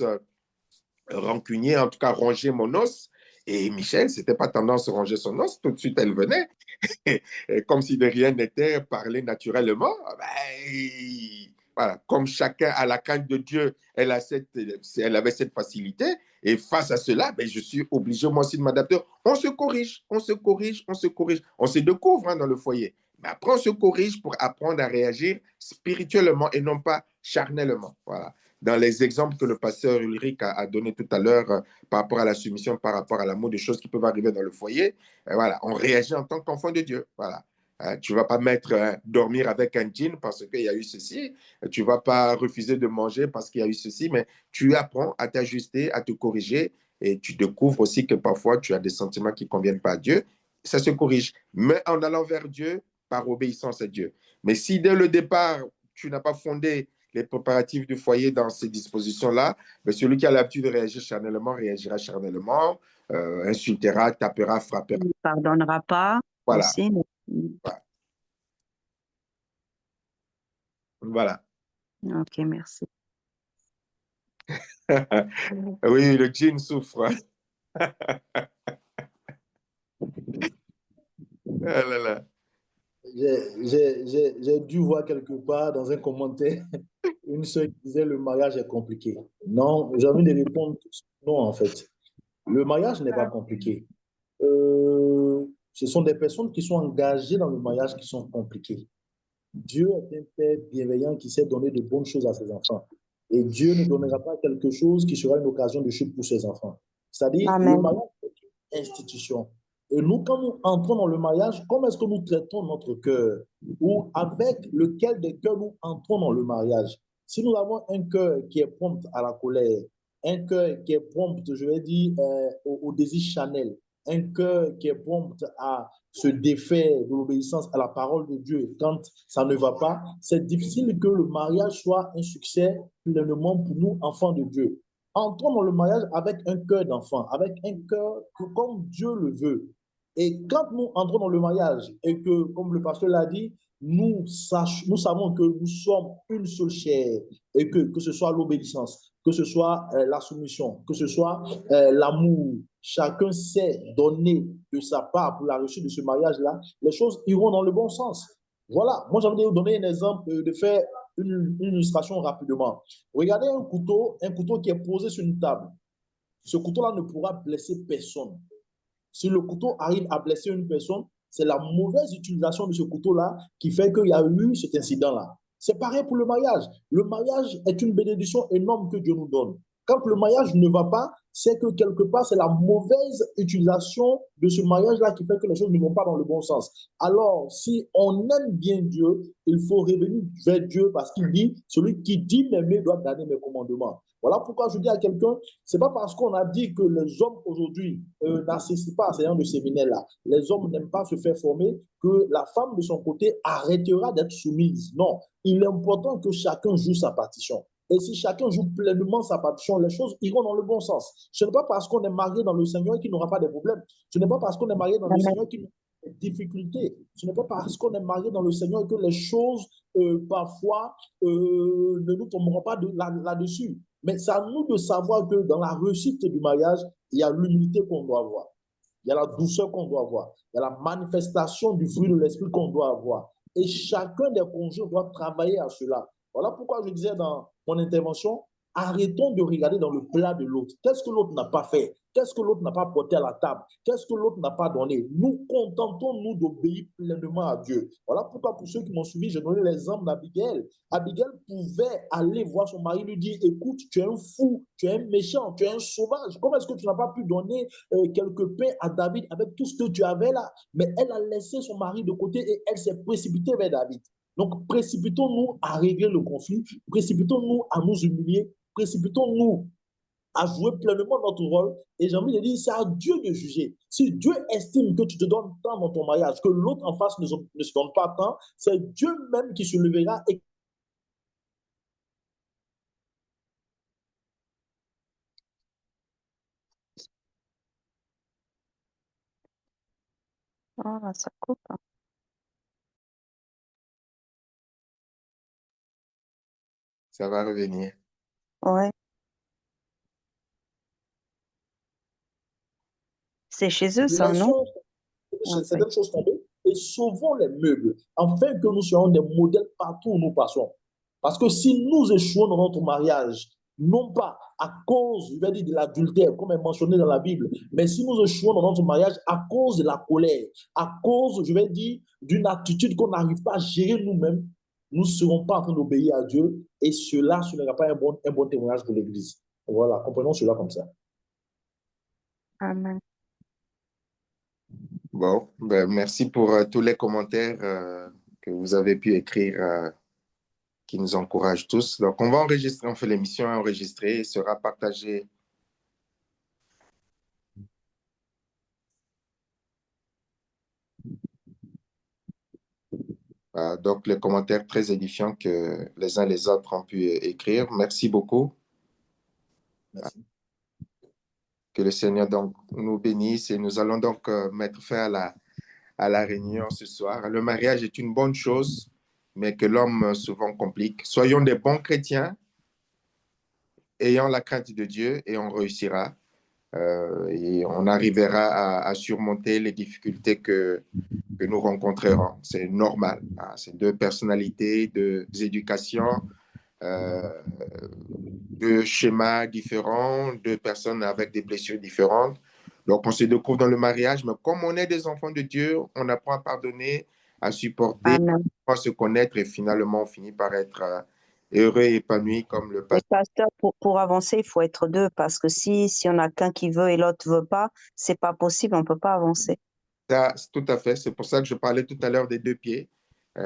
rancunier, en tout cas ronger mon os. Et Michel, c'était pas tendance à ranger son os. Tout de suite, elle venait, comme si de rien n'était, parler naturellement. Voilà, comme chacun a la crainte de Dieu, elle avait cette facilité. Et face à cela, je suis obligé moi aussi de m'adapter. On se corrige, on se corrige, on se corrige. On se découvre dans le foyer. Mais après, on se corrige pour apprendre à réagir spirituellement et non pas charnellement. Voilà. Dans les exemples que le pasteur Ulrich a donné tout à l'heure par rapport à la soumission, par rapport à l'amour, des choses qui peuvent arriver dans le foyer, voilà, on réagit en tant qu'enfant de Dieu. Voilà. Tu ne vas pas dormir avec un djinn parce qu'il y a eu ceci. Tu ne vas pas refuser de manger parce qu'il y a eu ceci. Mais tu apprends à t'ajuster, à te corriger. Et tu découvres aussi que parfois, tu as des sentiments qui ne conviennent pas à Dieu. Ça se corrige. Mais en allant vers Dieu, par obéissance à Dieu. Mais si dès le départ, tu n'as pas fondé les préparatifs du foyer dans ces dispositions-là, celui qui a l'habitude de réagir charnellement réagira charnellement, insultera, tapera, frappera. Il ne pardonnera pas Voilà. aussi. Voilà. Ok, merci. Oui, le djinn souffre. Ah là là. J'ai dû voir quelque part dans un commentaire une soeur qui disait le mariage est compliqué. Non, j'ai envie de répondre non, en fait. Le mariage n'est pas compliqué. Ce sont des personnes qui sont engagées dans le mariage qui sont compliquées. Dieu est un père bienveillant qui sait donner de bonnes choses à ses enfants. Et Dieu ne donnera pas quelque chose qui sera une occasion de chute pour ses enfants. C'est-à-dire, le mariage est une institution. Et nous, quand nous entrons dans le mariage, comment est-ce que nous traitons notre cœur? Ou avec lequel des cœurs nous entrons dans le mariage? Si nous avons un cœur qui est prompt à la colère, un cœur qui est prompt, je vais dire, au désir charnel, un cœur qui est prompt à se défaire de l'obéissance à la parole de Dieu quand ça ne va pas, c'est difficile que le mariage soit un succès pleinement pour nous, enfants de Dieu. Entrons dans le mariage avec un cœur d'enfant, avec un cœur comme Dieu le veut. Et quand nous entrons dans le mariage et que, comme le pasteur l'a dit, nous savons que nous sommes une seule chair et que ce soit l'obéissance, que ce soit la soumission, que ce soit l'amour, chacun sait donner de sa part pour la réussite de ce mariage-là, les choses iront dans le bon sens. Voilà, moi j'ai envie de vous donner un exemple, de faire une illustration rapidement. Regardez un couteau qui est posé sur une table. Ce couteau-là ne pourra blesser personne. Si le couteau arrive à blesser une personne, c'est la mauvaise utilisation de ce couteau-là qui fait qu'il y a eu cet incident-là. C'est pareil pour le mariage. Le mariage est une bénédiction énorme que Dieu nous donne. Quand le mariage ne va pas, c'est que quelque part, c'est la mauvaise utilisation de ce mariage-là qui fait que les choses ne vont pas dans le bon sens. Alors, si on aime bien Dieu, il faut revenir vers Dieu parce qu'il dit, celui qui dit m'aimer doit garder mes commandements. Voilà pourquoi je dis à quelqu'un, c'est pas parce qu'on a dit que les hommes aujourd'hui n'assistent pas à ce genre de séminaire-là, les hommes n'aiment pas se faire former, que la femme de son côté arrêtera d'être soumise. Non, il est important que chacun joue sa partition. Et si chacun joue pleinement sa partition, les choses iront dans le bon sens. Ce n'est pas parce qu'on est marié dans le Seigneur qu'il n'aura pas de problèmes. Ce n'est pas parce qu'on est marié dans le Amen. Seigneur qu'il n'aura pas de difficultés. Ce n'est pas parce qu'on est marié dans le Seigneur que les choses, parfois, ne nous tomberont pas là-dessus. Mais c'est à nous de savoir que dans la réussite du mariage, il y a l'humilité qu'on doit avoir. Il y a la douceur qu'on doit avoir. Il y a la manifestation du fruit de l'esprit qu'on doit avoir. Et chacun des conjoints doit travailler à cela. Voilà pourquoi je disais dans mon intervention, arrêtons de regarder dans le plat de l'autre. Qu'est-ce que l'autre n'a pas fait? Qu'est-ce que l'autre n'a pas porté à la table? Qu'est-ce que l'autre n'a pas donné? Nous contentons-nous d'obéir pleinement à Dieu. Voilà pourquoi pour ceux qui m'ont suivi, j'ai donné l'exemple d'Abigail. Abigail pouvait aller voir son mari, lui dire, écoute, tu es un fou, tu es un méchant, tu es un sauvage. Comment est-ce que tu n'as pas pu donner quelques pains à David avec tout ce que tu avais là? Mais elle a laissé son mari de côté et elle s'est précipitée vers David. Donc, précipitons-nous à régler le conflit, précipitons-nous à nous humilier, précipitons-nous à jouer pleinement notre rôle. Et j'ai envie de dire, c'est à Dieu de juger. Si Dieu estime que tu te donnes tant dans ton mariage, que l'autre en face ne se donne pas tant, c'est Dieu même qui se levera et Ah, ça coupe. Ça va revenir. Ouais. C'est chez eux, ça, non? laissons Okay. certaines choses tomber et sauvons les meubles, afin que nous soyons des modèles partout où nous passons. Parce que si nous échouons dans notre mariage, non pas à cause, je vais dire, de l'adultère, comme est mentionné dans la Bible, mais si nous échouons dans notre mariage à cause de la colère, à cause, je vais dire, d'une attitude qu'on n'arrive pas à gérer nous-mêmes, nous ne serons pas en train d'obéir à Dieu et cela, ce n'est pas un bon témoignage pour l'Église. Voilà, comprenons cela comme ça. Amen. Bon, ben, merci pour tous les commentaires que vous avez pu écrire qui nous encouragent tous. Donc, on va enregistrer, on fait l'émission enregistrée et sera partagée. Donc, les commentaires très édifiants que les uns les autres ont pu écrire. Merci beaucoup. Merci. Que le Seigneur donc nous bénisse et nous allons donc mettre fin à la réunion ce soir. Le mariage est une bonne chose, mais que l'homme souvent complique. Soyons des bons chrétiens, ayant la crainte de Dieu et on réussira. Et on arrivera à surmonter les difficultés que nous rencontrerons. C'est normal. Hein. C'est deux personnalités, deux éducations, deux schémas différents, deux personnes avec des blessures différentes. Donc, on se découvre dans le mariage, mais comme on est des enfants de Dieu, on apprend à pardonner, à supporter, Amen. à se connaître et finalement, on finit par être heureux et épanoui comme le Et pasteur. pasteur, pour avancer, il faut être deux parce que si on a qu'un qui veut et l'autre veut pas, c'est pas possible, on peut pas avancer. Ça, tout à fait. C'est pour ça que je parlais tout à l'heure des deux pieds.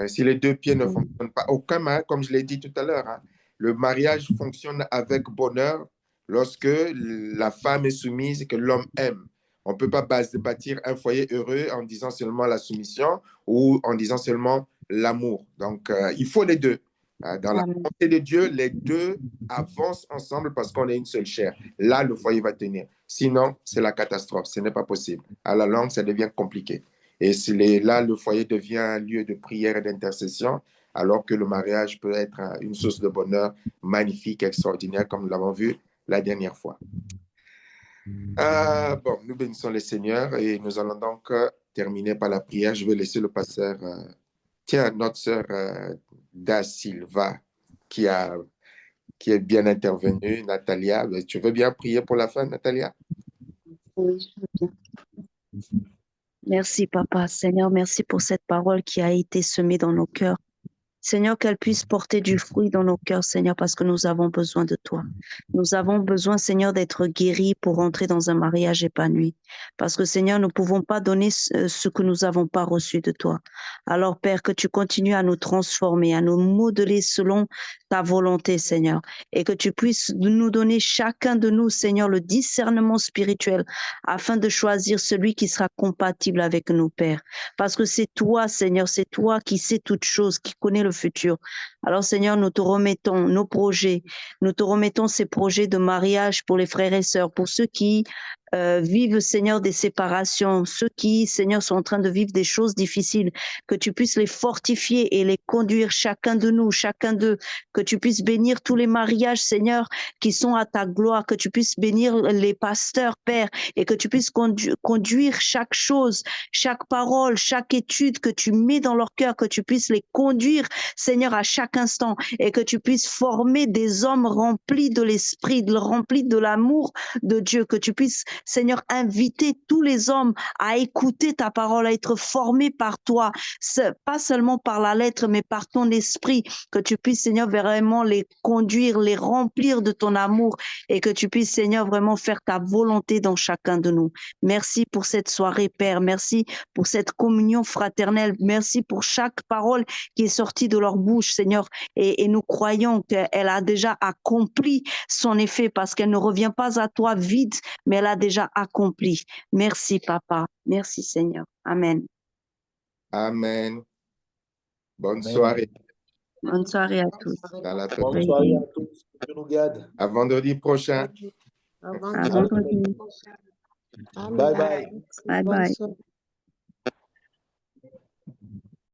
Si les deux pieds ne fonctionnent pas, aucun mariage, comme je l'ai dit tout à l'heure, hein, le mariage fonctionne avec bonheur lorsque la femme est soumise et que l'homme aime. On ne peut pas bâtir un foyer heureux en disant seulement la soumission ou en disant seulement l'amour. Donc, il faut les deux. Dans la Amen. volonté de Dieu, les deux avancent ensemble parce qu'on est une seule chair. Là, le foyer va tenir. Sinon, c'est la catastrophe. Ce n'est pas possible. À la longue, ça devient compliqué. Et là, le foyer devient un lieu de prière et d'intercession, alors que le mariage peut être une source de bonheur magnifique, extraordinaire, comme nous l'avons vu la dernière fois. Bon, nous bénissons le Seigneur et nous allons donc terminer par la prière. Je vais laisser le pasteur, tiens, notre sœur Da Silva, qui est bien intervenue, Natalia. Tu veux bien prier pour la fin, Natalia? Oui, je veux bien. Merci, Papa. Seigneur, merci pour cette parole qui a été semée dans nos cœurs. Seigneur, qu'elle puisse porter du fruit dans nos cœurs, Seigneur, parce que nous avons besoin de toi. Nous avons besoin, Seigneur, d'être guéris pour entrer dans un mariage épanoui. Parce que, Seigneur, nous ne pouvons pas donner ce que nous n'avons pas reçu de toi. Alors, Père, que tu continues à nous transformer, à nous modeler selon ta volonté, Seigneur, et que tu puisses nous donner chacun de nous, Seigneur, le discernement spirituel afin de choisir celui qui sera compatible avec nous, Père. Parce que c'est toi, Seigneur, c'est toi qui sais toutes choses, qui connais le futur. Alors, Seigneur, nous te remettons nos projets, nous te remettons ces projets de mariage pour les frères et sœurs, pour ceux qui vivent, Seigneur, des séparations, ceux qui, Seigneur, sont en train de vivre des choses difficiles, que tu puisses les fortifier et les conduire, chacun de nous, chacun d'eux, que tu puisses bénir tous les mariages, Seigneur, qui sont à ta gloire, que tu puisses bénir les pasteurs, Père, et que tu puisses conduire chaque chose, chaque parole, chaque étude que tu mets dans leur cœur, que tu puisses les conduire, Seigneur, à chaque instant, et que tu puisses former des hommes remplis de l'esprit, remplis de l'amour de Dieu, que tu puisses, Seigneur, inviter tous les hommes à écouter ta parole, à être formés par toi, pas seulement par la lettre, mais par ton esprit, que tu puisses, Seigneur, vraiment les conduire, les remplir de ton amour, et que tu puisses, Seigneur, vraiment faire ta volonté dans chacun de nous. Merci pour cette soirée, Père. Merci pour cette communion fraternelle. Merci pour chaque parole qui est sortie de leur bouche, Seigneur. Et nous croyons qu'elle a déjà accompli son effet parce qu'elle ne revient pas à toi vide, mais elle a déjà accompli. Merci, Papa. Merci, Seigneur. Amen. Amen. Bonne Amen. soirée. Bonne soirée à tous. Dans la Bonne soirée à tous. Que Dieu nous garde. À vendredi prochain. À vendredi. Bye bye. Bye bye. Bonne soirée.